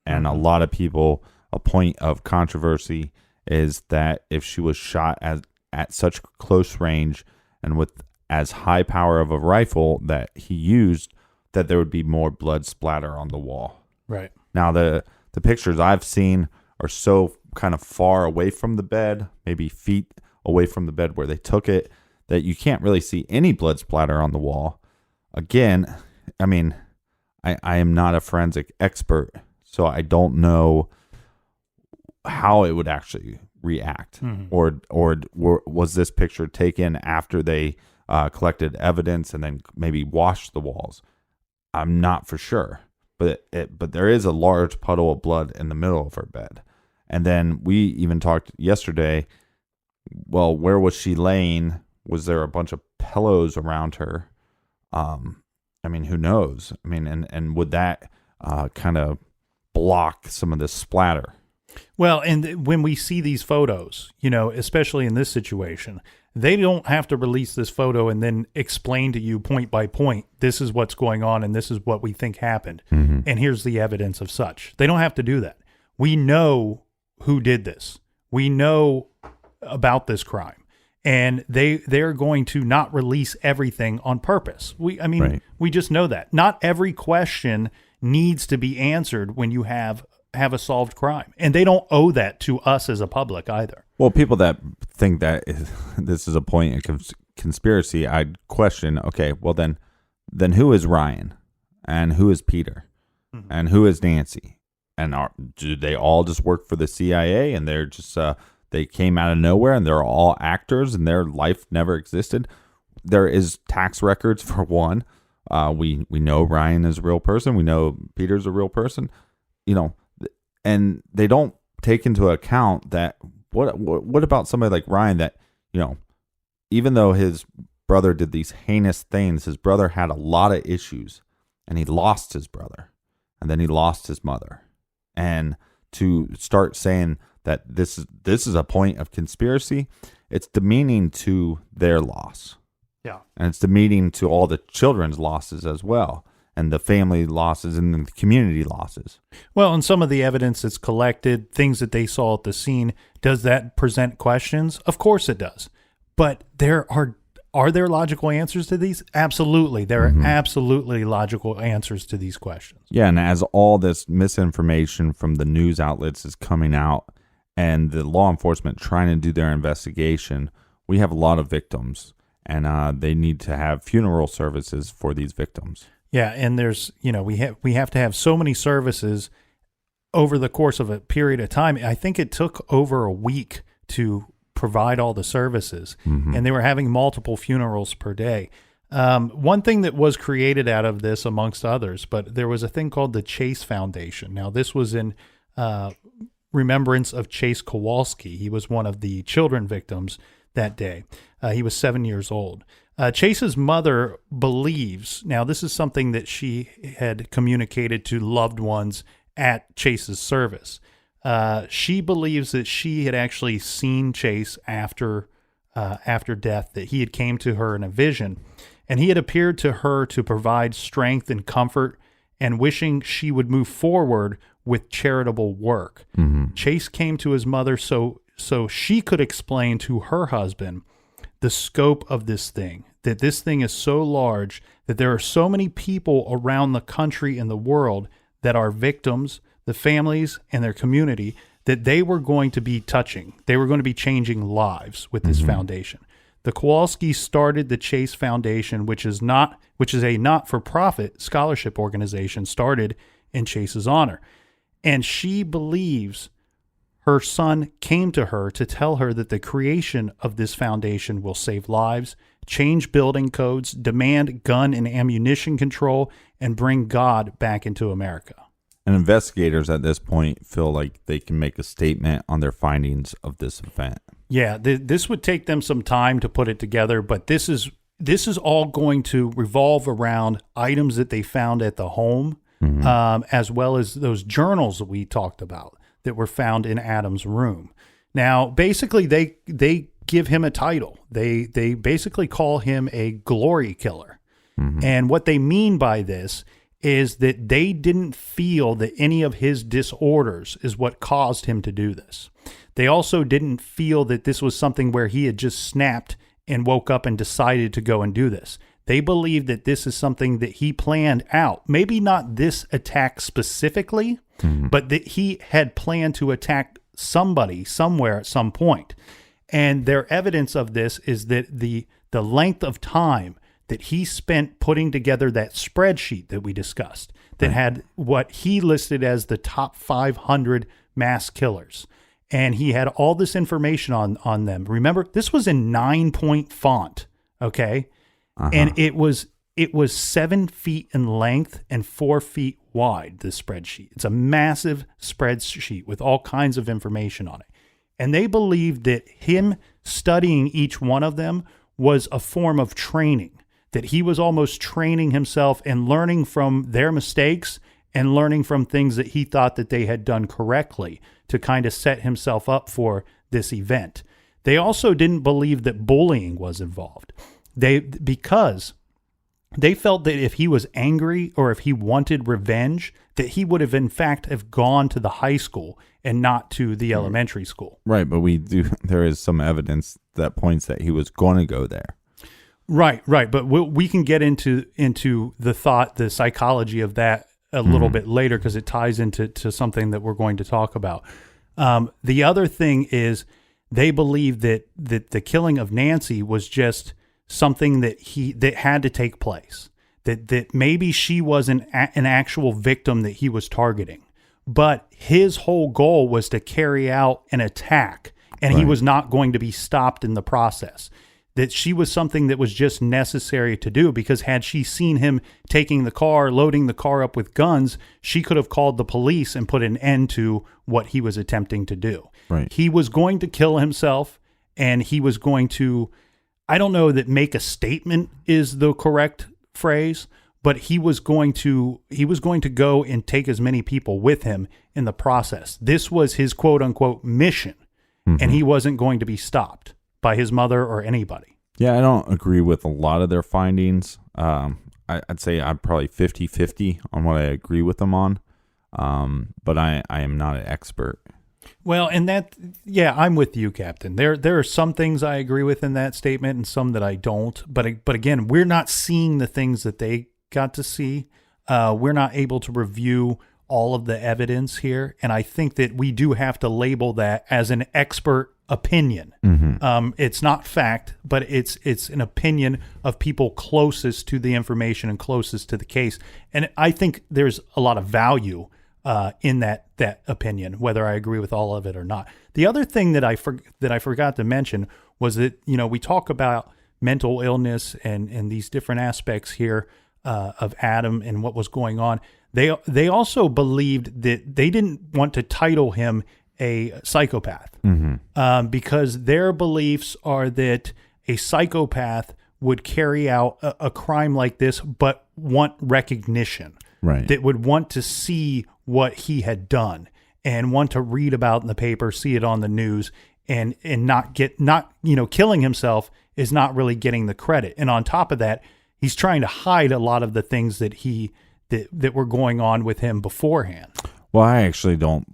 And a lot of people, a point of controversy is that if she was shot at such close range and with as high power of a rifle that he used, that there would be more blood splatter on the wall. Right. Now, the pictures I've seen are so kind of far away from the bed, maybe feet away from the bed where they took it, that you can't really see any blood splatter on the wall. Again, I mean, I am not a forensic expert, so I don't know how it would actually react. Or was this picture taken after they collected evidence and then maybe washed the walls? I'm not for sure. But there is a large puddle of blood in the middle of her bed. And then we even talked yesterday, well, where was she laying? Was there a bunch of pillows around her? I mean, who knows? I mean, and would that kind of block some of this splatter? Well, and when we see these photos, especially in this situation, they don't have to release this photo and then explain to you point by point, this is what's going on and this is what we think happened. And here's the evidence of such. They don't have to do that. We know who did this. We know about this crime. And they're going to not release everything on purpose. We just know that. Not every question needs to be answered when you have a solved crime. And they don't owe that to us as a public either. Well, people that think that this is a point of conspiracy, I'd question, okay, well then who is Ryan? And who is Peter? And who is Nancy? And do they all just work for the CIA and they're just they came out of nowhere and they're all actors and their life never existed? There is tax records for one. We know Ryan is a real person. We know Peter's a real person. And they don't take into account that what about somebody like Ryan that, even though his brother did these heinous things, his brother had a lot of issues and he lost his brother and then he lost his mother. And to start saying that this is a point of conspiracy, it's demeaning to their loss. Yeah. And it's demeaning to all the children's losses as well, and the family losses and the community losses. Well, and some of the evidence that's collected, things that they saw at the scene, does that present questions? Of course it does. But are there logical answers to these? Absolutely. There are absolutely logical answers to these questions. Yeah, and as all this misinformation from the news outlets is coming out and the law enforcement trying to do their investigation, we have a lot of victims, and they need to have funeral services for these victims. Yeah, and there's, we have to have so many services over the course of a period of time. I think it took over a week to provide all the services, and they were having multiple funerals per day. One thing that was created out of this, amongst others, but there was a thing called the Chase Foundation. Now, this was in remembrance of Chase Kowalski. He was one of the children victims that day. He was 7 years old. Chase's mother believes, now this is something that she had communicated to loved ones at Chase's service. She believes that she had actually seen Chase after death, that he had came to her in a vision, and he had appeared to her to provide strength and comfort and wishing she would move forward with charitable work. Chase came to his mother so she could explain to her husband the scope of this thing, that this thing is so large that there are so many people around the country and the world that are victims, the families and their community, that they were going to be touching. They were going to be changing lives with this foundation. The Kowalskis started the Chase Foundation, which is a not-for-profit scholarship organization started in Chase's honor. And she believes her son came to her to tell her that the creation of this foundation will save lives, change building codes, demand gun and ammunition control, and bring God back into America. And investigators at this point feel like they can make a statement on their findings of this event. Yeah, this would take them some time to put it together, but this is this is all going to revolve around items that they found at the home, as well as those journals that we talked about that were found in Adam's room. Now, basically, they give him a title. They basically call him a glory killer. And what they mean by this is that they didn't feel that any of his disorders is what caused him to do this. They also didn't feel that this was something where he had just snapped and woke up and decided to go and do this. They believe that this is something that he planned out. Maybe not this attack specifically, but that he had planned to attack somebody somewhere at some point. And their evidence of this is that the length of time that he spent putting together that spreadsheet that we discussed that had what he listed as the top 500 mass killers. And he had all this information on them. Remember, this was in 9-point font, okay? And it was 7 feet in length and 4 feet wide, this spreadsheet. It's a massive spreadsheet with all kinds of information on it. And they believed that him studying each one of them was a form of training, that he was almost training himself and learning from their mistakes and learning from things that he thought that they had done correctly to kind of set himself up for this event. They also didn't believe that bullying was involved. Because they felt that if he was angry or if he wanted revenge, that he would have in fact have gone to the high school and not to the elementary school. Right, but there is some evidence that points that he was going to go there. Right. But we can get into the psychology of that a little bit later because it ties into something that we're going to talk about. The other thing is they believe that the killing of Nancy was just something that had to take place, that maybe she wasn't an actual victim that he was targeting, but his whole goal was to carry out an attack, and he was not going to be stopped in the process. That she was something that was just necessary to do, because had she seen him taking the car, loading the car up with guns, she could have called the police and put an end to what he was attempting to do. Right. He was going to kill himself, and he was going to, I don't know that make a statement is the correct phrase, but he was going to go and take as many people with him in the process. This was his quote unquote mission, and he wasn't going to be stopped by his mother or anybody. Yeah, I don't agree with a lot of their findings. I'd say I'm probably 50-50 on what I agree with them on, but I am not an expert. Well, and I'm with you, Captain. There are some things I agree with in that statement and some that I don't. But again, we're not seeing the things that they got to see. We're not able to review all of the evidence here. And I think that we do have to label that as an expert opinion. It's not fact, but it's an opinion of people closest to the information and closest to the case. And I think there's a lot of value in that opinion, whether I agree with all of it or not. The other thing that I forgot to mention was that, we talk about mental illness and these different aspects here of Adam and what was going on. They also believed that they didn't want to title him a psychopath because their beliefs are that a psychopath would carry out a crime like this, but want recognition. Right. That would want to see what he had done and want to read about in the paper, see it on the news, and not killing himself is not really getting the credit. And on top of that, he's trying to hide a lot of the things that were going on with him beforehand. Well, I actually don't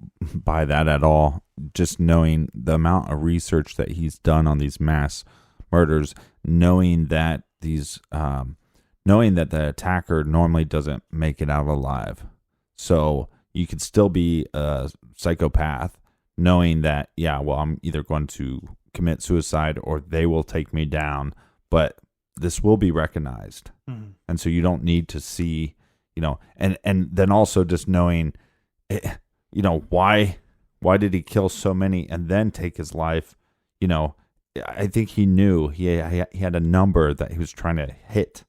buy that at all. Just knowing the amount of research that he's done on these mass murders, knowing that the attacker normally doesn't make it out alive. So you could still be a psychopath knowing that, I'm either going to commit suicide or they will take me down, but this will be recognized. And so you don't need to see, and then also just knowing, why did he kill so many and then take his life? I think he knew he had a number that he was trying to hit.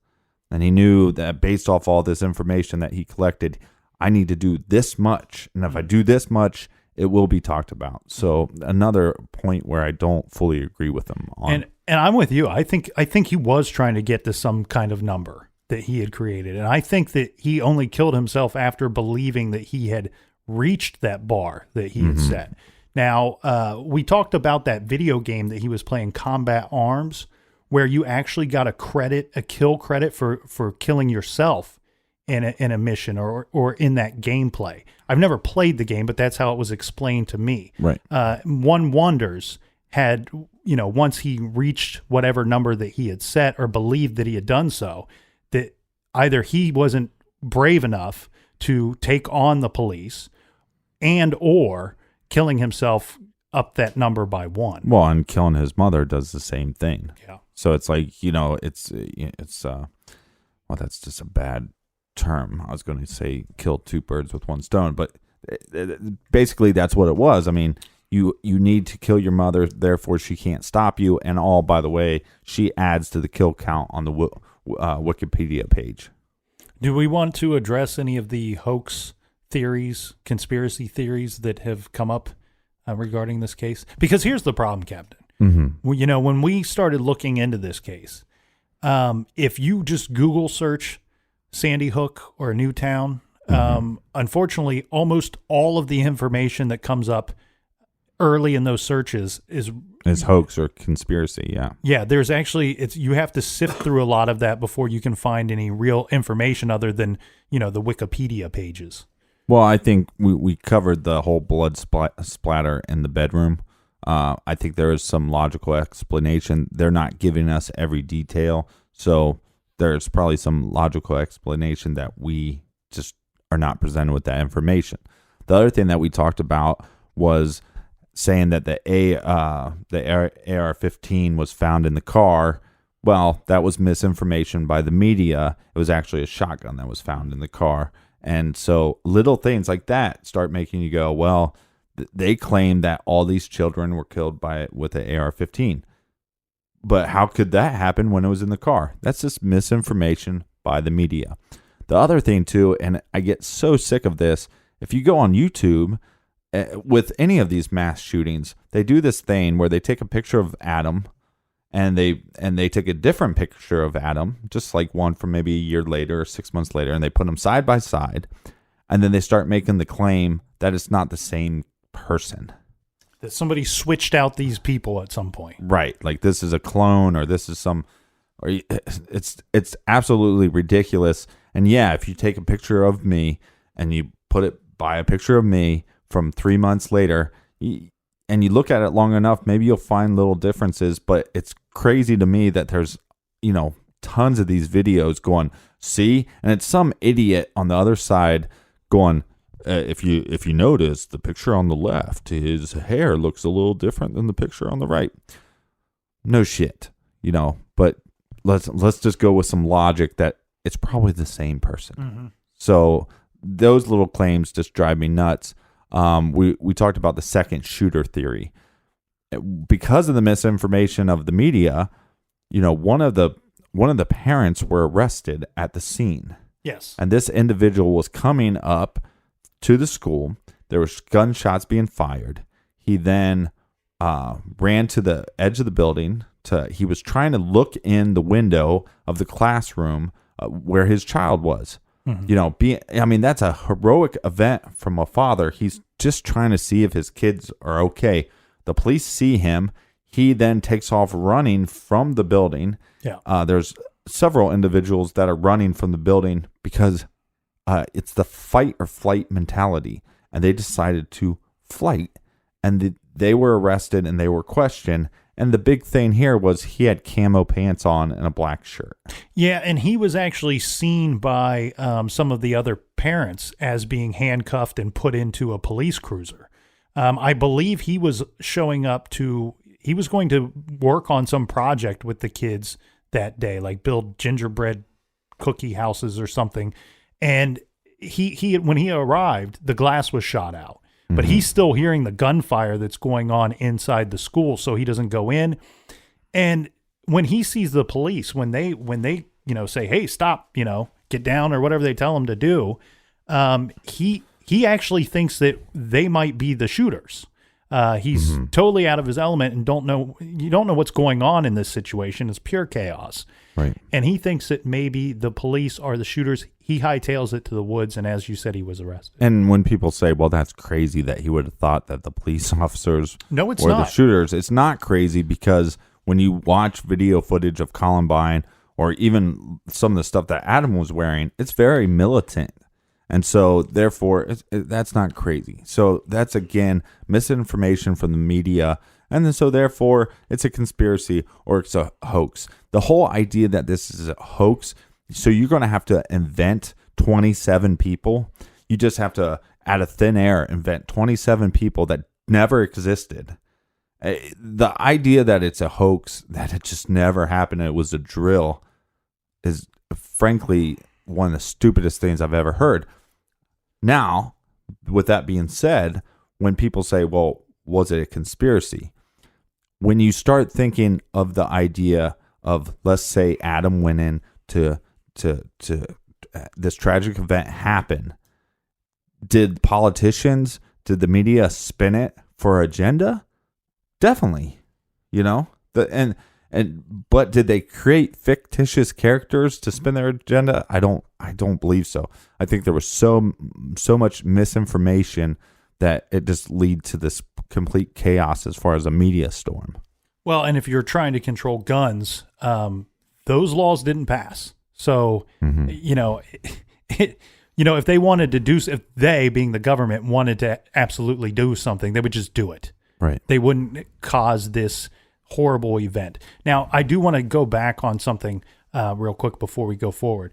And he knew that based off all this information that he collected, I need to do this much. And if I do this much, it will be talked about. So another point where I don't fully agree with him on. And I'm with you. I think he was trying to get to some kind of number that he had created. And I think that he only killed himself after believing that he had reached that bar that he had set. Now, we talked about that video game that he was playing, Combat Arms, where you actually got a kill credit for killing yourself in a mission or in that gameplay. I've never played the game, but that's how it was explained to me. Right. One wonders had, once he reached whatever number that he had set or believed that he had done so, that either he wasn't brave enough to take on the police and or killing himself up that number by one. Well, and killing his mother does the same thing. Yeah. So it's like, it's well, that's just a bad term. I was going to say kill two birds with one stone, but basically that's what it was. I mean, you need to kill your mother, therefore she can't stop you. And by the way, she adds to the kill count on the Wikipedia page. Do we want to address any of the hoax theories, conspiracy theories that have come up regarding this case? Because here's the problem, Captain. Well, when we started looking into this case, if you just Google search Sandy Hook or Newtown, unfortunately, almost all of the information that comes up early in those searches is hoax or conspiracy. Yeah. There's actually, you have to sift through a lot of that before you can find any real information other than, the Wikipedia pages. Well, I think we covered the whole blood splatter in the bedroom. I think there is some logical explanation. They're not giving us every detail, so there's probably some logical explanation that we just are not presented with that information. The other thing that we talked about was saying that the AR-15 was found in the car. Well, that was misinformation by the media. It was actually a shotgun that was found in the car. And so little things like that start making you go, well, they claim that all these children were killed with an AR-15. But how could that happen when it was in the car? That's just misinformation by the media. The other thing, too, and I get so sick of this, if you go on YouTube with any of these mass shootings, they do this thing where they take a picture of Adam and they take a different picture of Adam, just like one from maybe a year later or 6 months later, and they put them side by side, and then they start making the claim that it's not the same person. That somebody switched out these people at some point. Right. Like this is a clone or this is it's absolutely ridiculous. And yeah, if you take a picture of me and you put it by a picture of me from 3 months later, and you look at it long enough, maybe you'll find little differences, but it's crazy to me that there's, tons of these videos going, see, and it's some idiot on the other side going, if you notice the picture on the left, his hair looks a little different than the picture on the right. No shit, but let's just go with some logic that it's probably the same person. Mm-hmm. So those little claims just drive me nuts. We talked about the second shooter theory. Because of the misinformation of the media, one of the parents were arrested at the scene. Yes. And this individual was coming up to the school. There was gunshots being fired. He then ran to the edge of the building. He was trying to look in the window of the classroom where his child was. Mm-hmm. That's a heroic event from a father. He's just trying to see if his kids are okay. The police see him. He then takes off running from the building. Yeah. There's several individuals that are running from the building because it's the fight or flight mentality. And they decided to flight. And they were arrested and they were questioned. And the big thing here was he had camo pants on and a black shirt. Yeah, and he was actually seen by some of the other parents as being handcuffed and put into a police cruiser. I believe he was showing up he was going to work on some project with the kids that day, like build gingerbread cookie houses or something. And he when he arrived, the glass was shot out. But he's still hearing the gunfire that's going on inside the school, so he doesn't go in. And when he sees the police, when they say, "Hey, stop," get down or whatever they tell him to do, he actually thinks that they might be the shooters. He's totally out of his element and you don't know what's going on in this situation. It's pure chaos. Right. And he thinks that maybe the police are the shooters. He hightails it to the woods, and as you said, he was arrested. And when people say, well, that's crazy that he would have thought that the police officers No, it's were not. the shooters, it's not crazy because when you watch video footage of Columbine or even some of the stuff that Adam was wearing, it's very militant. And so, therefore, that's not crazy. So that's, again, misinformation from the media. And then, so, therefore, it's a conspiracy or it's a hoax. The whole idea that this is a hoax, so you're going to have to invent 27 people. You just have to, out of thin air, invent 27 people that never existed. The idea that it's a hoax, that it just never happened, it was a drill, is, frankly, one of the stupidest things I've ever heard. Now, with that being said, when people say, well, was it a conspiracy? When you start thinking of the idea of, let's say Adam went in to this tragic event happen, did politicians, did the media spin it for agenda? Definitely, but did they create fictitious characters to spin their agenda? I don't believe so. I think there was so much misinformation that it just lead to this complete chaos as far as a media storm. Well, and if you're trying to control guns, those laws didn't pass. So, if they wanted to if they, being the government, wanted to absolutely do something, they would just do it. Right. They wouldn't cause this horrible event. Now, I do want to go back on something real quick before we go forward.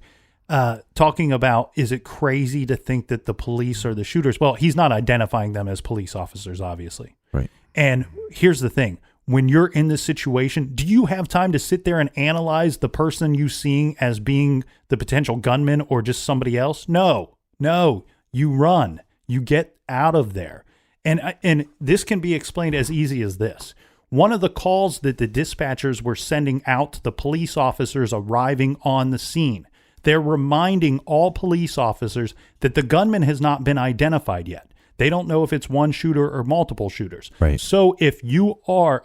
Talking about, is it crazy to think that the police are the shooters? Well, he's not identifying them as police officers, obviously. Right. And here's the thing. When you're in this situation, do you have time to sit there and analyze the person you seeing as being the potential gunman or just somebody else? No, you run, you get out of there. And this can be explained as easy as this. One of the calls that the dispatchers were sending out to the police officers arriving on the scene, they're reminding all police officers that the gunman has not been identified yet. They don't know if it's one shooter or multiple shooters. Right. So if you are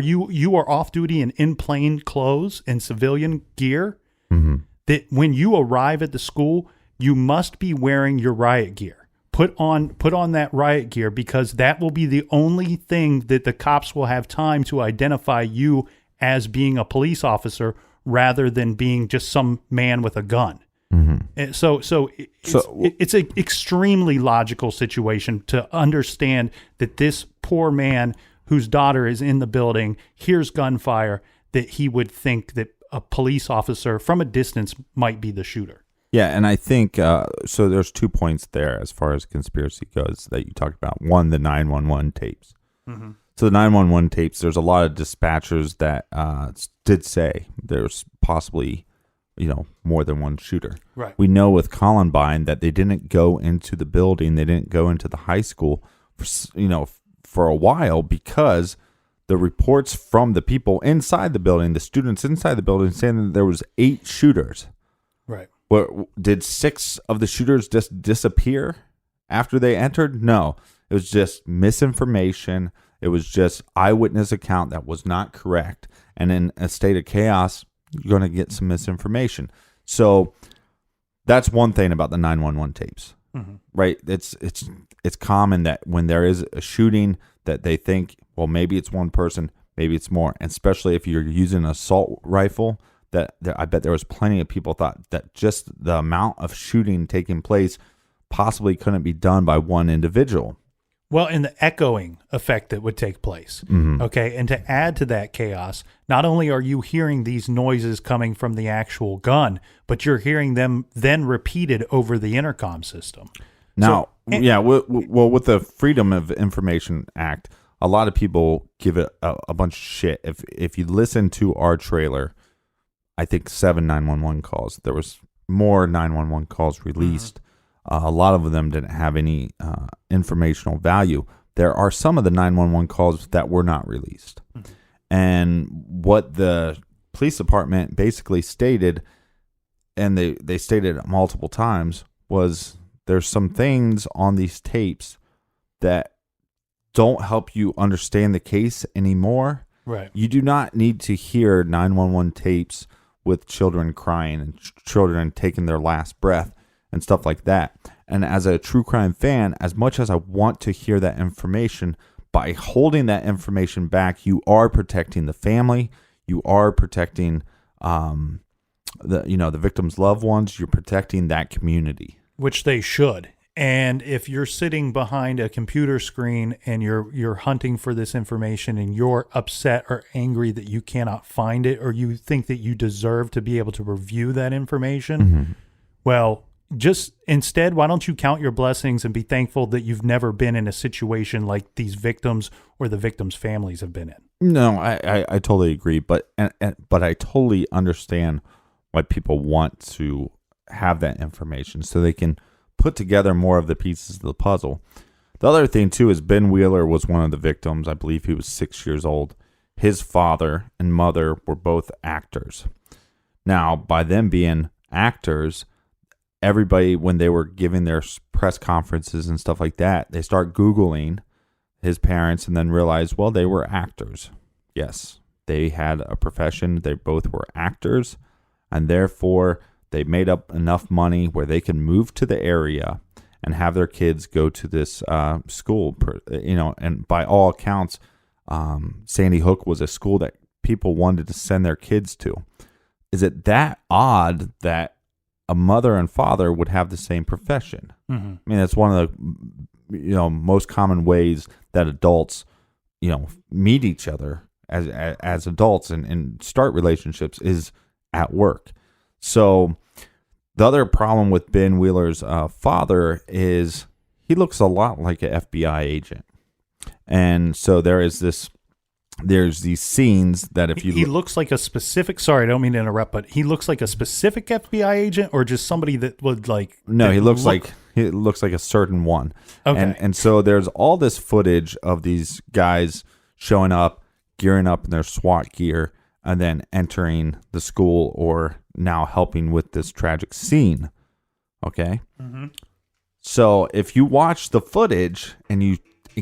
you are off duty and in plain clothes and civilian gear, that when you arrive at the school, you must be wearing your riot gear. Put on that riot gear, because that will be the only thing that the cops will have time to identify you as being a police officer rather than being just some man with a gun. And so it's an extremely logical situation to understand that this poor man whose daughter is in the building hears gunfire, that he would think that a police officer from a distance might be the shooter. Yeah, and I think, so there's 2 points there as far as conspiracy goes that you talked about. One, the 911 tapes. So the 911 tapes, there's a lot of dispatchers that did say there's possibly, more than one shooter. Right. We know with Columbine that they didn't go into the building, they didn't go into the high school for a while, because the reports from the people inside the building, the students inside the building, saying that there was 8 shooters. Right. Did 6 of the shooters just disappear after they entered? No. It was just misinformation. It was just eyewitness account that was not correct. And in a state of chaos, you're going to get some misinformation. So that's one thing about the 911 tapes, right? It's common that when there is a shooting that they think, well, maybe it's one person, maybe it's more. And especially if you're using an assault rifle, I bet there was plenty of people thought that just the amount of shooting taking place possibly couldn't be done by one individual. Well, and the echoing effect that would take place. Okay. And to add to that chaos, not only are you hearing these noises coming from the actual gun, but you're hearing them then repeated over the intercom system. Now, with the Freedom of Information Act, a lot of people give it a bunch of shit. If you listen to our trailer, I think 7 911 calls. There was more 911 calls released. A lot of them didn't have any informational value. There are some of the 911 calls that were not released. And what the police department basically stated, and they stated it multiple times, was there's some things on these tapes that don't help you understand the case anymore. Right. You do not need to hear 911 tapes with children crying and children taking their last breath and stuff like that. And as a true crime fan, as much as I want to hear that information, by holding that information back, you are protecting the family. You are protecting the victim's loved ones. You're protecting that community, which they should. And if you're sitting behind a computer screen and you're hunting for this information and you're upset or angry that you cannot find it, or you think that you deserve to be able to review that information, well, just instead, why don't you count your blessings and be thankful that you've never been in a situation like these victims or the victims' families have been in? No, I totally agree, but I totally understand why people want to have that information so they can put together more of the pieces of the puzzle. The other thing too is Ben Wheeler was one of the victims. I believe he was 6 years old. His father and mother were both actors. Now, by them being actors, everybody, when they were giving their press conferences and stuff like that, they start Googling his parents and then realize, well, they were actors. Yes, they had a profession. They both were actors, and therefore they made up enough money where they can move to the area and have their kids go to this school. And by all accounts, Sandy Hook was a school that people wanted to send their kids to. Is it that odd that a mother and father would have the same profession? I mean, that's one of the most common ways that adults meet each other as adults and start relationships is at work. So the other problem with Ben Wheeler's father is he looks a lot like an FBI agent. And so there's these scenes that if you he looks like a specific, sorry, I don't mean to interrupt, but he looks like a specific FBI agent or just somebody that would like, no, he looks like a certain one. Okay. And so there's all this footage of these guys showing up, gearing up in their SWAT gear, and then entering the school or now helping with this tragic scene. Okay. So if you watch the footage and you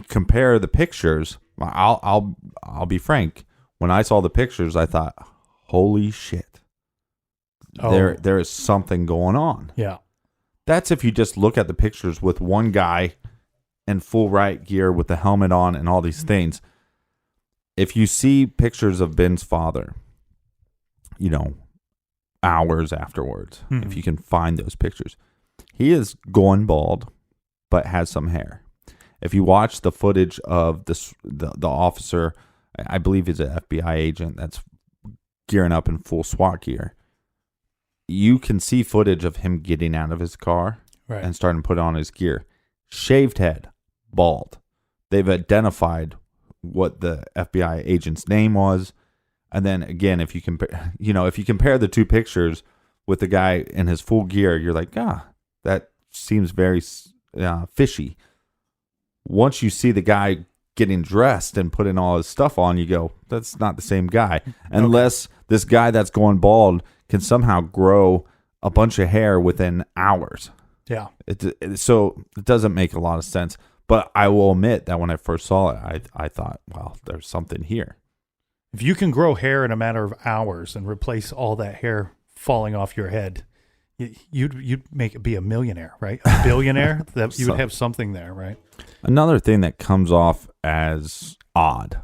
compare the pictures, I'll be frank. When I saw the pictures, I thought, "Holy shit! There is something going on." Yeah, that's if you just look at the pictures with one guy in full riot gear with the helmet on and all these things. If you see pictures of Ben's father, hours afterwards, if you can find those pictures, he is going bald, but has some hair. If you watch the footage of the officer, I believe he's an FBI agent that's gearing up in full SWAT gear, you can see footage of him getting out of his car and starting to put on his gear. Shaved head, bald. They've identified what the FBI agent's name was. And then again, if you compare the two pictures with the guy in his full gear, you're like, that seems very fishy. Once you see the guy getting dressed and putting all his stuff on, you go, that's not the same guy. Unless this guy that's going bald can somehow grow a bunch of hair within hours. Yeah. So it doesn't make a lot of sense. But I will admit that when I first saw it, I thought, well, there's something here. If you can grow hair in a matter of hours and replace all that hair falling off your head, you'd make it be a millionaire, right? A billionaire. That you would have something there, right? Another thing that comes off as odd,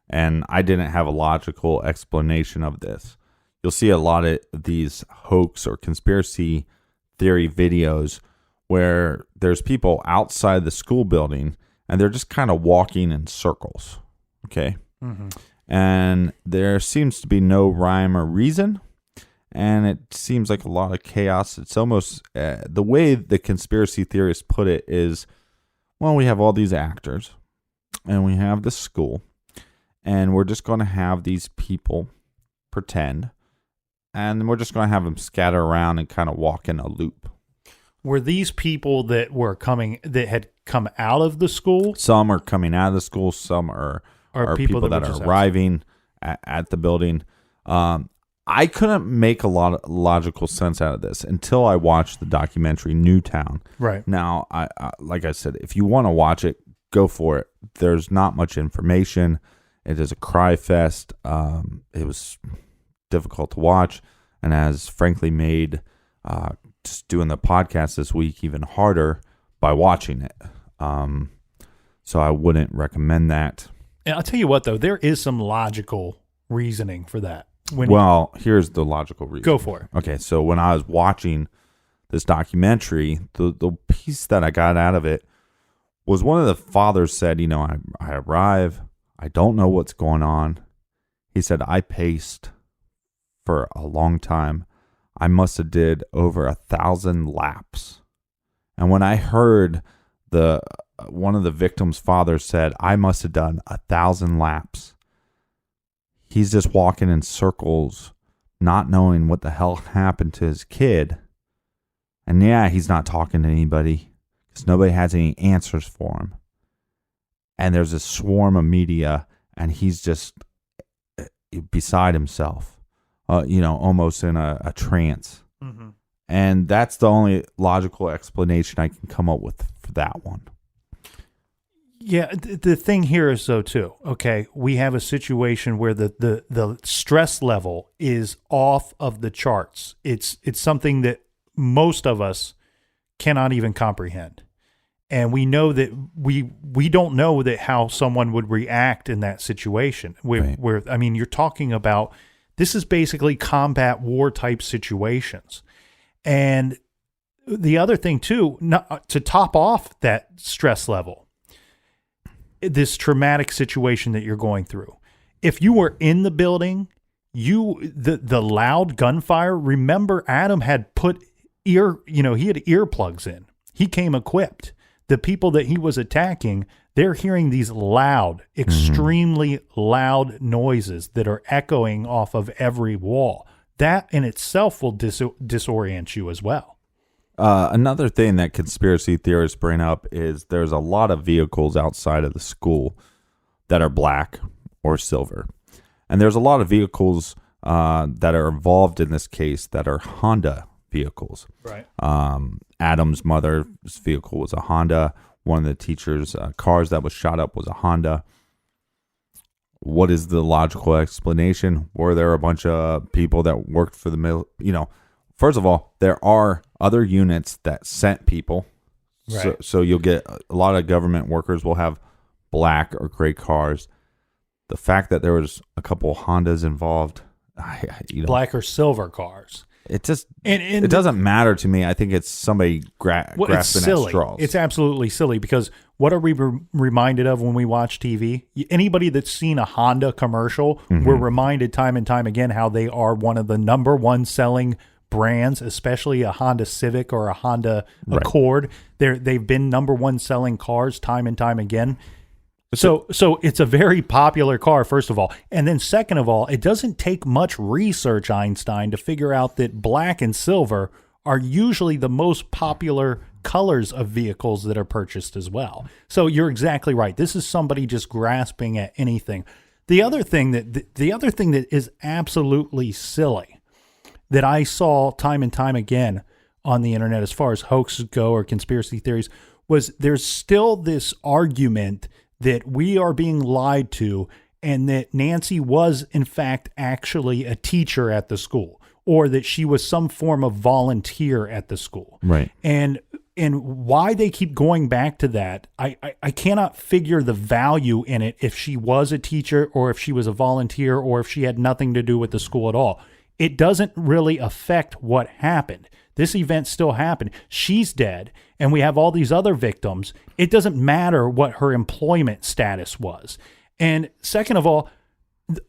and I didn't have a logical explanation of this. You'll see a lot of these hoax or conspiracy theory videos where there's people outside the school building and they're just kind of walking in circles. Okay. And there seems to be no rhyme or reason. And it seems like a lot of chaos. It's almost the way the conspiracy theorists put it is, well, we have all these actors and we have the school and we're just going to have these people pretend and we're just going to have them scatter around and kind of walk in a loop. Were these people that had come out of the school? Some are coming out of the school. Some are people that are arriving at the building. I couldn't make a lot of logical sense out of this until I watched the documentary Newtown. Right. Now, I like I said, if you want to watch it, go for it. there's not much information. It is a cry fest. It was difficult to watch, and has frankly made just doing the podcast this week even harder by watching it. So I wouldn't recommend that. And I'll tell you what, though, there is some logical reasoning for that. Here's the logical reason. Go for it. Okay, so when I was watching this documentary, the piece that I got out of it was one of the fathers said, I arrive, I don't know what's going on. He said, I paced for a long time. I must have did over 1,000 laps. And when I heard one of the victims' fathers said, I must have done 1,000 laps. He's just walking in circles, not knowing what the hell happened to his kid. And yeah, he's not talking to anybody because nobody has any answers for him. And there's a swarm of media, and he's just beside himself, almost in a trance. Mm-hmm. And that's the only logical explanation I can come up with for that one. Yeah, the thing here is, though, too, okay, we have a situation where the stress level is off of the charts. It's something that most of us cannot even comprehend. And we know that we don't know that how someone would react in that situation. Where I mean, you're talking about, this is basically combat war type situations. And the other thing, too, to top off that stress level, this traumatic situation that you're going through. If you were in the building, the loud gunfire, remember Adam had put he had earplugs in. He came equipped. The people that he was attacking, they're hearing these loud, extremely loud noises that are echoing off of every wall. That in itself will disorient you as well. Another thing that conspiracy theorists bring up is there's a lot of vehicles outside of the school that are black or silver. And there's a lot of vehicles that are involved in this case that are Honda vehicles. Right. Adam's mother's vehicle was a Honda. One of the teacher's cars that was shot up was a Honda. What is the logical explanation? Were there a bunch of people that worked for the first of all, there are other units that sent people. Right. So you'll get a lot of government workers will have black or gray cars. The fact that there was a couple Hondas involved, black or silver cars. It just it doesn't matter to me. I think it's somebody grasping at straws. It's absolutely silly because what are we reminded of when we watch TV? Anybody that's seen a Honda commercial, we're reminded time and time again how they are one of the number one selling brands, especially a Honda Civic or a Honda Accord. They've been number one selling cars time and time again. So it's a very popular car, first of all. And then second of all, it doesn't take much research, Einstein, to figure out that black and silver are usually the most popular colors of vehicles that are purchased as well. So you're exactly right. This is somebody just grasping at anything. The other thing that is absolutely silly that I saw time and time again on the internet as far as hoaxes go or conspiracy theories was there's still this argument that we are being lied to and that Nancy was, in fact, actually a teacher at the school or that she was some form of volunteer at the school. Right. And why they keep going back to that, I cannot figure the value in it if she was a teacher or if she was a volunteer or if she had nothing to do with the school at all. It doesn't really affect what happened. This event still happened. She's dead, and we have all these other victims. It doesn't matter what her employment status was. And second of all,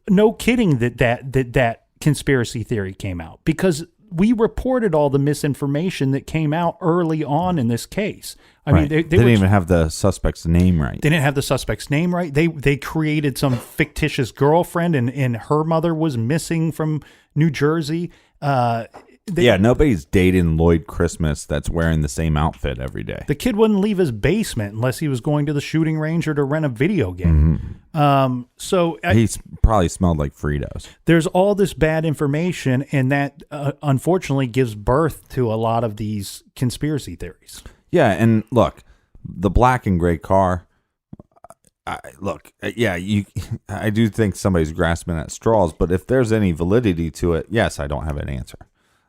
no kidding that conspiracy theory came out because we reported all the misinformation that came out early on in this case. I mean, they didn't even have the suspect's name right. They didn't have the suspect's name right. They created some fictitious girlfriend, and her mother was missing from New Jersey. Nobody's dating Lloyd Christmas that's wearing the same outfit every day. The kid wouldn't leave his basement unless he was going to the shooting range or to rent a video game. He probably smelled like Fritos. There's all this bad information, and that unfortunately gives birth to a lot of these conspiracy theories. Yeah, and look, the black and gray car, I do think somebody's grasping at straws, but if there's any validity to it, yes, I don't have an answer.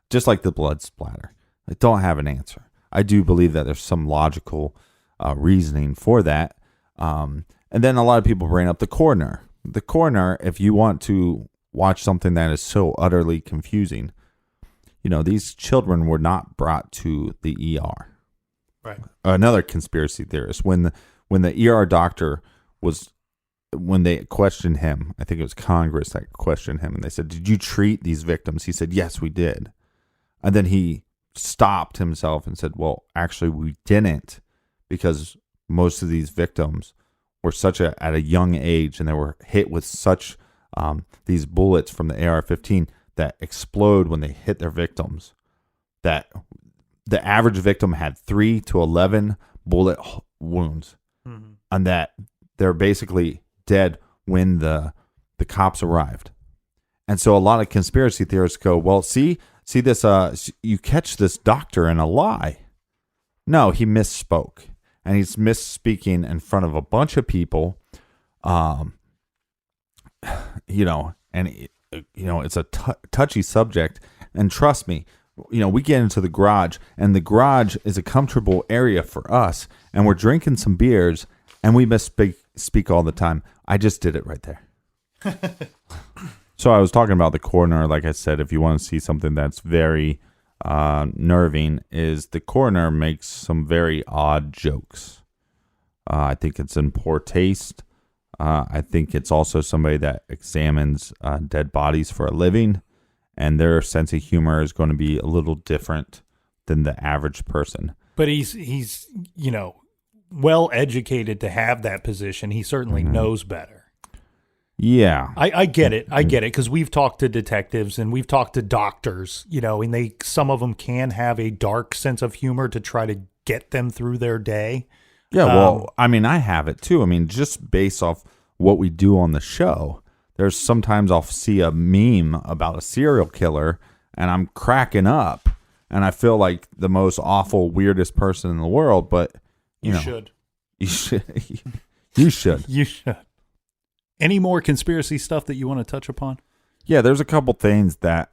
Just like the blood splatter, I don't have an answer. I do believe that there's some logical reasoning for that. And then a lot of people bring up the coroner. The coroner, if you want to watch something that is so utterly confusing, these children were not brought to the ER. Right. Another conspiracy theorist, when the ER doctor when they questioned him, I think it was Congress that questioned him, and they said, "Did you treat these victims?" He said, "Yes, we did." And then he stopped himself and said, "Well, actually, we didn't, because most of these victims were at a young age, and they were hit with such these bullets from the AR-15 that explode when they hit their victims, that the average victim had 3 to 11 bullet wounds, and that they're basically dead when the cops arrived." And so a lot of conspiracy theorists go, "Well, see this, you catch this doctor in a lie." No, he misspoke, and he's misspeaking in front of a bunch of people, and it's a touchy subject. And trust me, we get into the garage, and the garage is a comfortable area for us, and we're drinking some beers, and we misspeak all the time. I just did it right there. So I was talking about the coroner. Like I said, if you want to see something that's very nerving, is the coroner makes some very odd jokes. I think it's in poor taste. I think it's also somebody that examines dead bodies for a living, and their sense of humor is going to be a little different than the average person. But he's well educated to have that position. He certainly knows better. Yeah. I get it. Because we've talked to detectives and we've talked to doctors, and some of them can have a dark sense of humor to try to get them through their day. Yeah, well, I have it too. Just based off what we do on the show, there's sometimes I'll see a meme about a serial killer and I'm cracking up and I feel like the most awful, weirdest person in the world, but you should. You should. You should. You should. Any more conspiracy stuff that you want to touch upon? Yeah, there's a couple things that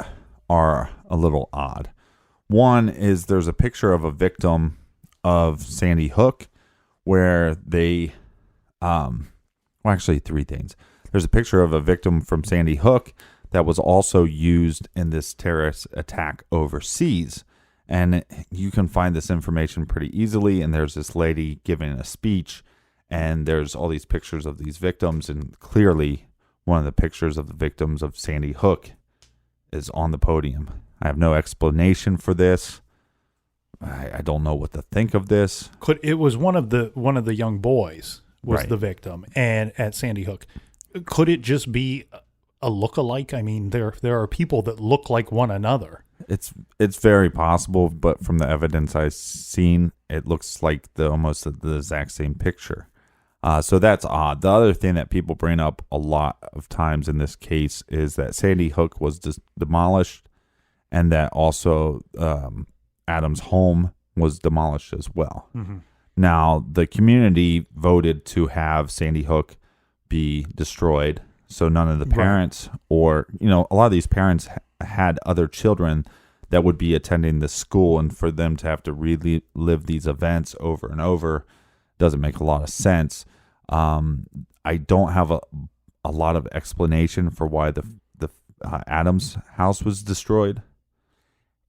are a little odd. One is there's a picture of a victim of Sandy Hook where they, actually 3 things. There's a picture of a victim from Sandy Hook that was also used in this terrorist attack overseas. And you can find this information pretty easily. And there's this lady giving a speech, and there's all these pictures of these victims, and clearly one of the pictures of the victims of Sandy Hook is on the podium. I have no explanation for this. I don't know what to think of this. It was one of the young boys was Right. the victim, and at Sandy Hook, could it just be a look-alike? There are people that look like one another. It's very possible, but from the evidence I've seen, it looks like almost the exact same picture. So that's odd. The other thing that people bring up a lot of times in this case is that Sandy Hook was demolished, and that also Adam's home was demolished as well. Mm-hmm. Now, the community voted to have Sandy Hook be destroyed, so none of the parents or, a lot of these parents had other children that would be attending the school, and for them to have to relive these events over and over doesn't make a lot of sense. I don't have a lot of explanation for why the Adams house was destroyed.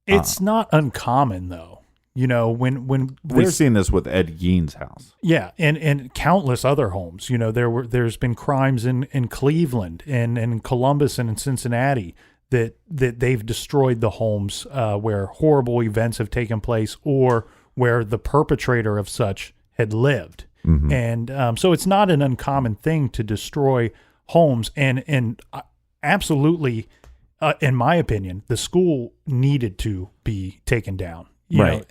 It's not uncommon though. When we've seen this with Ed Gein's house. Yeah, and countless other homes. There's been crimes in Cleveland and in Columbus and in Cincinnati that they've destroyed the homes where horrible events have taken place or where the perpetrator of such had lived. Mm-hmm. And so it's not an uncommon thing to destroy homes. And absolutely, in my opinion, the school needed to be taken down. Right.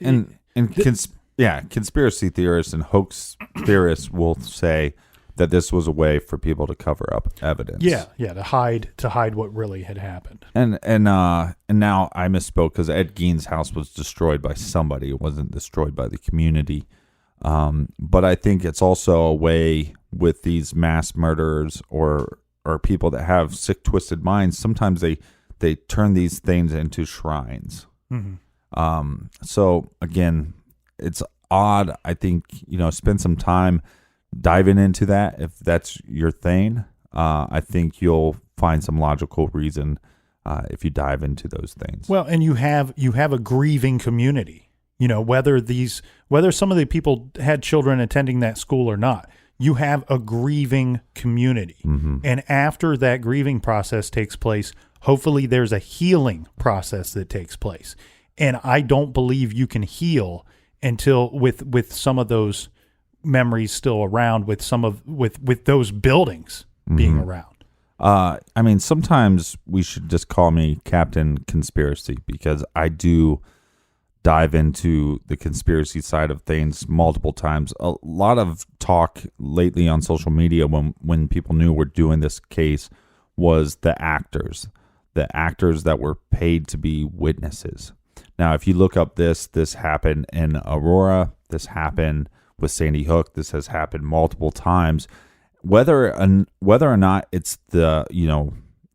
Conspiracy theorists and hoax theorists will say that this was a way for people to cover up evidence. Yeah, to hide what really had happened. And now I misspoke because Ed Gein's house was destroyed by somebody. It wasn't destroyed by the community. But I think it's also a way with these mass murderers or people that have sick, twisted minds. Sometimes they turn these things into shrines. So again, it's odd. I think, spend some time diving into that. If that's your thing, I think you'll find some logical reason if you dive into those things. Well, and you have a grieving community, whether some of the people had children attending that school or not, you have a grieving community. And after that grieving process takes place, hopefully there's a healing process that takes place. And I don't believe you can heal until with some of those memories still around, with those buildings being around. I mean, sometimes we should just call me Captain Conspiracy, because I do dive into the conspiracy side of things multiple times. A lot of talk lately on social media when people knew we're doing this case was the actors that were paid to be witnesses. Now, if you look up this happened in Aurora, this happened with Sandy Hook, this has happened multiple times. Whether or not it's the,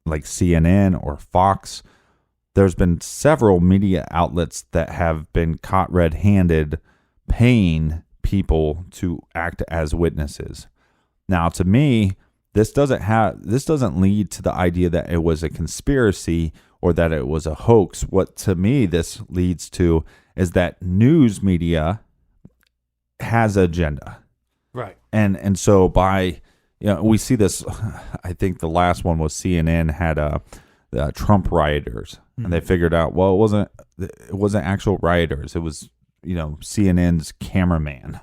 like CNN or Fox, there's been several media outlets that have been caught red-handed paying people to act as witnesses. Now, to me, this doesn't lead to the idea that it was a conspiracy or that it was a hoax. What to me this leads to is that news media has an agenda. Right. And so by we see this. I think the last one was CNN had the Trump rioters, and they figured out, well, it wasn't actual rioters. It was CNN's cameraman.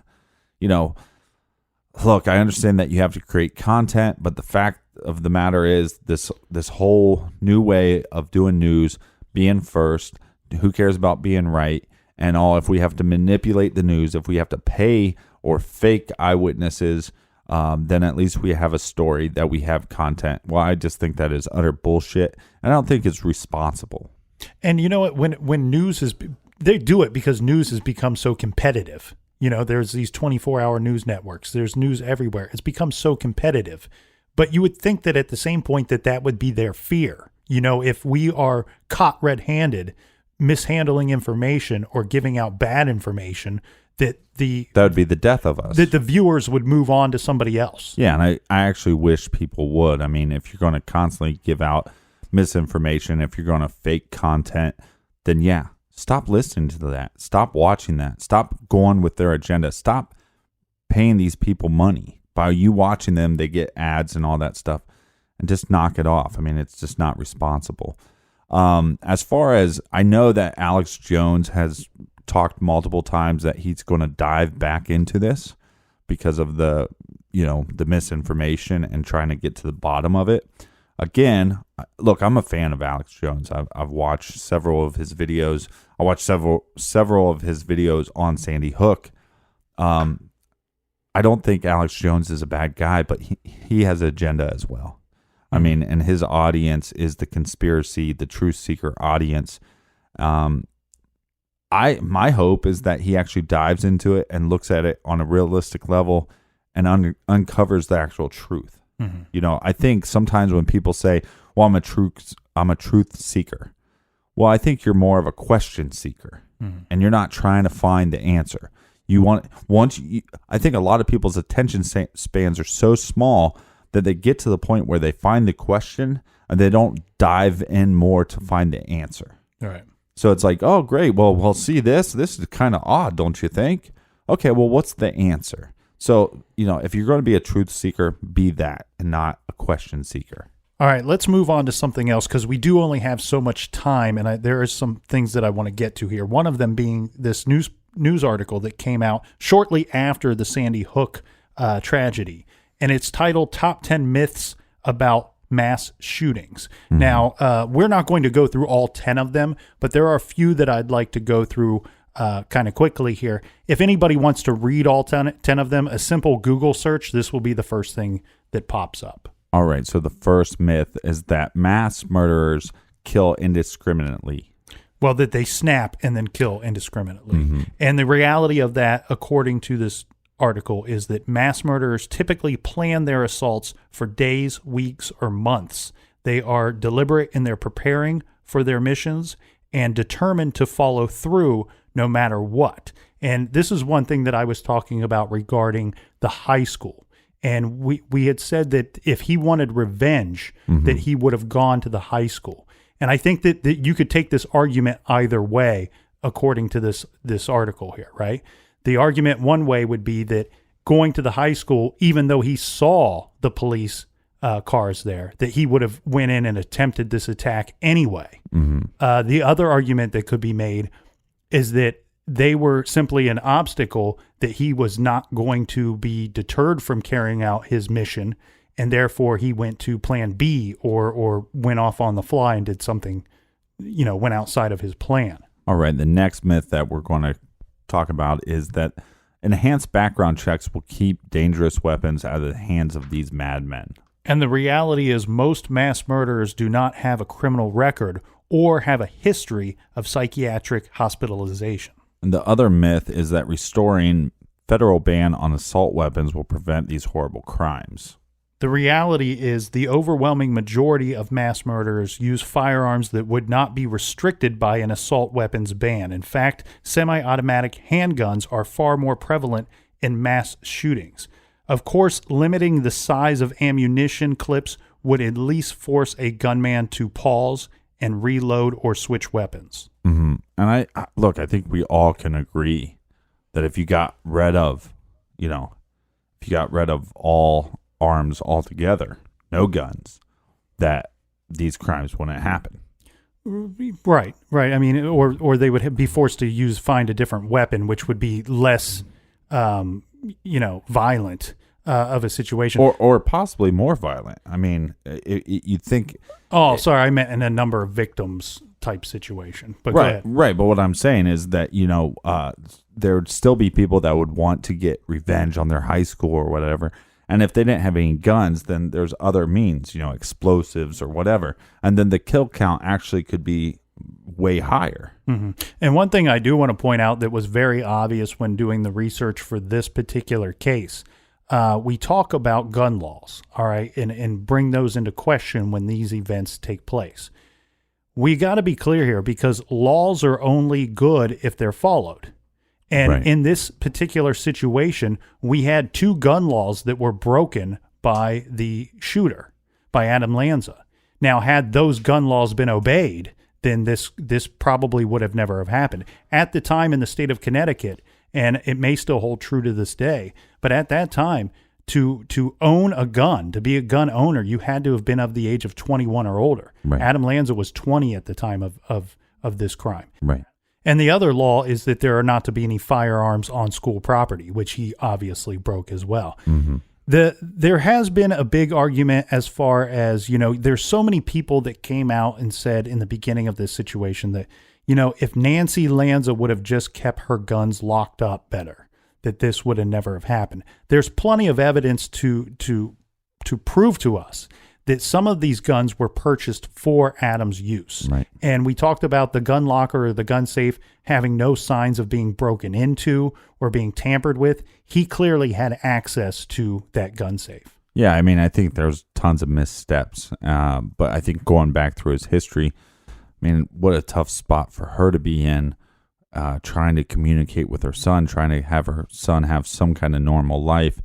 Look, I understand that you have to create content, but the fact of the matter is this whole new way of doing news, being first. Who cares about being right and all? If we have to manipulate the news, if we have to pay or fake eyewitnesses, then at least we have a story, that we have content. Well, I just think that is utter bullshit, and I don't think it's responsible. And you know what? When news they do it because news has become so competitive. There's these 24-hour news networks. There's news everywhere. It's become so competitive. But you would think that at the same point that would be their fear. If we are caught red-handed, mishandling information or giving out bad information, that would be the death of us. That the viewers would move on to somebody else. Yeah, and I actually wish people would. I mean, if you're going to constantly give out misinformation, if you're going to fake content, then yeah, stop listening to that. Stop watching that. Stop going with their agenda. Stop paying these people money. By you watching them, they get ads and all that stuff, and just knock it off. I mean, it's just not responsible. As far as I know, that Alex Jones has talked multiple times that he's going to dive back into this because of the misinformation and trying to get to the bottom of it. Again, look, I'm a fan of Alex Jones. I've watched several of his videos. I watched several of his videos on Sandy Hook. I don't think Alex Jones is a bad guy, but he has an agenda as well. I mean, and his audience is the conspiracy, the truth seeker audience. My hope is that he actually dives into it and looks at it on a realistic level and uncovers the actual truth. I think sometimes when people say, well, I'm a truth seeker. Well, I think you're more of a question seeker, and you're not trying to find the answer. I think a lot of people's attention spans are so small that they get to the point where they find the question and they don't dive in more to find the answer. All right. So it's like, oh, great. Well, we'll see this. This is kind of odd, don't you think? Okay, well, what's the answer? So, if you're going to be a truth seeker, be that and not a question seeker. All right, let's move on to something else because we do only have so much time, and there are some things that I want to get to here. One of them being this news article that came out shortly after the Sandy Hook tragedy, and it's titled Top 10 Myths About Mass Shootings. Now, we're not going to go through all 10 of them, but there are a few that I'd like to go through kind of quickly here. If anybody wants to read all 10 of them, a simple Google search, this will be the first thing that pops up. All right, so the first myth is that mass murderers kill indiscriminately. Well, that they snap and then kill indiscriminately. And the reality of that, according to this article, is that mass murderers typically plan their assaults for days, weeks, or months. They are deliberate in their preparing for their missions and determined to follow through no matter what. And this is one thing that I was talking about regarding the high school. And we had said that if he wanted revenge, that he would have gone to the high school. And I think that you could take this argument either way, according to this article here, right? The argument one way would be that going to the high school, even though he saw the police cars there, that he would have went in and attempted this attack anyway. The other argument that could be made is that they were simply an obstacle, that he was not going to be deterred from carrying out his mission, and therefore he went to plan B or went off on the fly and did something, went outside of his plan. All right. The next myth that we're going to talk about is that enhanced background checks will keep dangerous weapons out of the hands of these madmen. And the reality is most mass murderers do not have a criminal record or have a history of psychiatric hospitalization. And the other myth is that restoring federal ban on assault weapons will prevent these horrible crimes. The reality is the overwhelming majority of mass murderers use firearms that would not be restricted by an assault weapons ban. In fact, semi-automatic handguns are far more prevalent in mass shootings. Of course, limiting the size of ammunition clips would at least force a gunman to pause and reload or switch weapons. And I think we all can agree that if you got rid of, all arms altogether, no guns, that these crimes wouldn't happen. Right. I mean, or they would be forced to find a different weapon, which would be less, violent of a situation, or possibly more violent. I mean, you'd think. Oh, sorry, I meant in a number of victims type situation. But right. But what I'm saying is that there would still be people that would want to get revenge on their high school or whatever. And if they didn't have any guns, then there's other means, explosives or whatever. And then the kill count actually could be way higher. And one thing I do want to point out that was very obvious when doing the research for this particular case, we talk about gun laws, all right, and bring those into question when these events take place. We got to be clear here, because laws are only good if they're followed. And in this particular situation, we had 2 gun laws that were broken by the shooter, by Adam Lanza. Now, had those gun laws been obeyed, then this probably would have never have happened. At the time in the state of Connecticut, and it may still hold true to this day, but at that time, to own a gun, to be a gun owner, you had to have been of the age of 21 or older. Right. Adam Lanza was 20 at the time of this crime. Right. And the other law is that there are not to be any firearms on school property, which he obviously broke as well. There has been a big argument as far as, there's so many people that came out and said in the beginning of this situation that, if Nancy Lanza would have just kept her guns locked up better, that this would have never have happened. There's plenty of evidence to prove to us that some of these guns were purchased for Adam's use. Right. And we talked about the gun locker or the gun safe having no signs of being broken into or being tampered with. He clearly had access to that gun safe. Yeah, I mean, I think there's tons of missteps. But I think going back through his history, I mean, what a tough spot for her to be in, trying to communicate with her son, trying to have her son have some kind of normal life.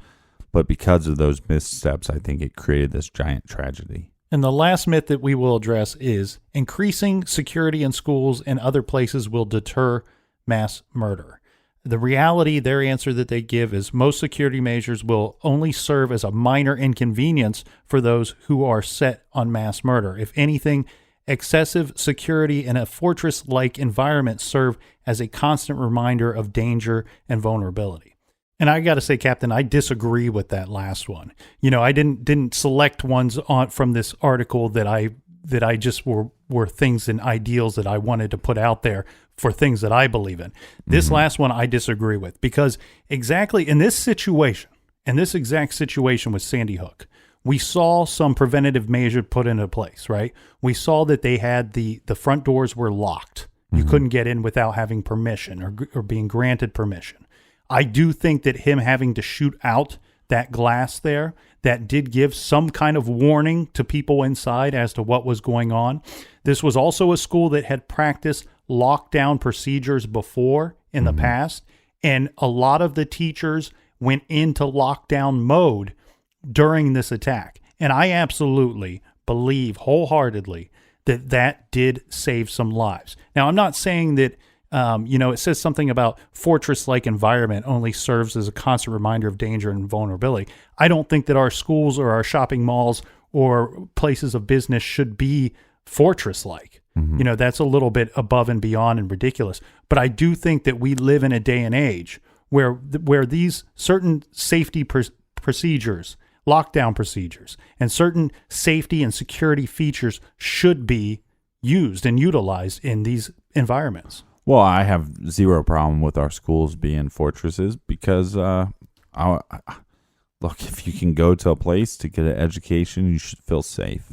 But because of those missteps, I think it created this giant tragedy. And the last myth that we will address is increasing security in schools and other places will deter mass murder. The reality, their answer that they give is most security measures will only serve as a minor inconvenience for those who are set on mass murder. If anything, excessive security in a fortress-like environment serve as a constant reminder of danger and vulnerability. And I got to say, Captain, I disagree with that last one. I didn't select ones from this article that I just were things and ideals that I wanted to put out there for things that I believe in. This last one I disagree with, because exactly in this exact situation with Sandy Hook, we saw some preventative measures put into place, right? We saw that they had the front doors were locked You couldn't get in without having permission or being granted permission. I do think that him having to shoot out that glass there, that did give some kind of warning to people inside as to what was going on. This was also a school that had practiced lockdown procedures before in the past, and a lot of the teachers went into lockdown mode during this attack. And I absolutely believe wholeheartedly that did save some lives. Now, I'm not saying that, it says something about fortress-like environment only serves as a constant reminder of danger and vulnerability. I don't think that our schools or our shopping malls or places of business should be fortress-like. That's a little bit above and beyond and ridiculous. But I do think that we live in a day and age where these certain safety procedures, lockdown procedures, and certain safety and security features should be used and utilized in these environments. Well, I have zero problem with our schools being fortresses because, look, if you can go to a place to get an education, you should feel safe.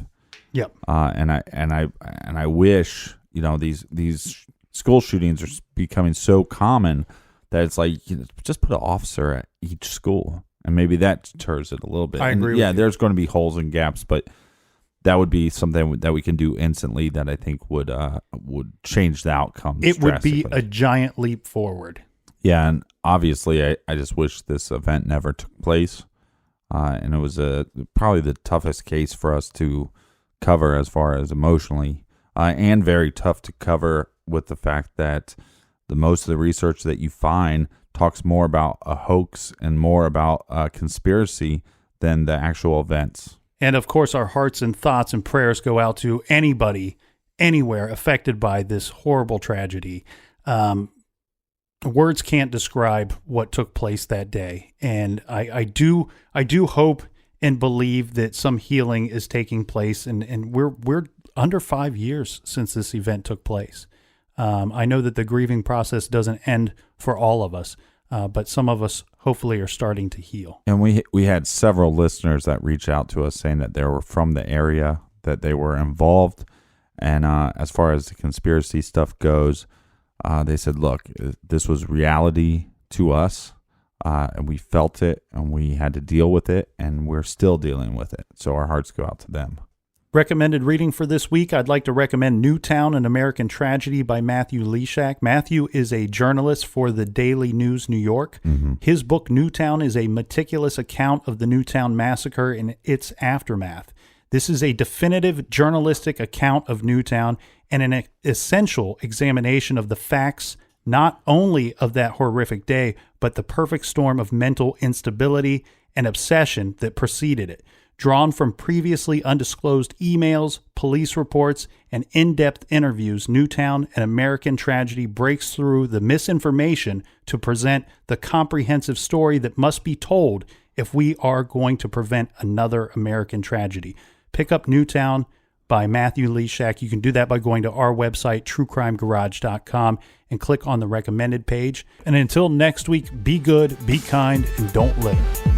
Yep. And I wish, these school shootings are becoming so common that it's like, just put an officer at each school. And maybe that deters it a little bit. I agree. Yeah, there's going to be holes and gaps, but that would be something that we can do instantly that I think would change the outcome. It would be a giant leap forward. Yeah, and obviously, I just wish this event never took place. And it was probably the toughest case for us to cover as far as emotionally, and very tough to cover with the fact that most of the research that you find talks more about a hoax and more about a conspiracy than the actual events. And of course, our hearts and thoughts and prayers go out to anybody, anywhere affected by this horrible tragedy. Words can't describe what took place that day. And I do hope and believe that some healing is taking place. And we're under 5 years since this event took place. I know that the grieving process doesn't end for all of us, but some of us hopefully are starting to heal. And we had several listeners that reached out to us saying that they were from the area, that they were involved. And as far as the conspiracy stuff goes, they said, look, this was reality to us, and we felt it, and we had to deal with it, and we're still dealing with it. So our hearts go out to them. Recommended reading for this week, I'd like to recommend Newtown, An American Tragedy by Matthew Leshak. Matthew is a journalist for the Daily News New York. His book, Newtown, is a meticulous account of the Newtown massacre and its aftermath. This is a definitive journalistic account of Newtown and an essential examination of the facts, not only of that horrific day, but the perfect storm of mental instability and obsession that preceded it. Drawn from previously undisclosed emails, police reports, and in-depth interviews, Newtown, An American Tragedy breaks through the misinformation to present the comprehensive story that must be told if we are going to prevent another American tragedy. Pick up Newtown by Matthew Leshak. You can do that by going to our website, truecrimegarage.com, and click on the recommended page. And until next week, be good, be kind, and don't litter.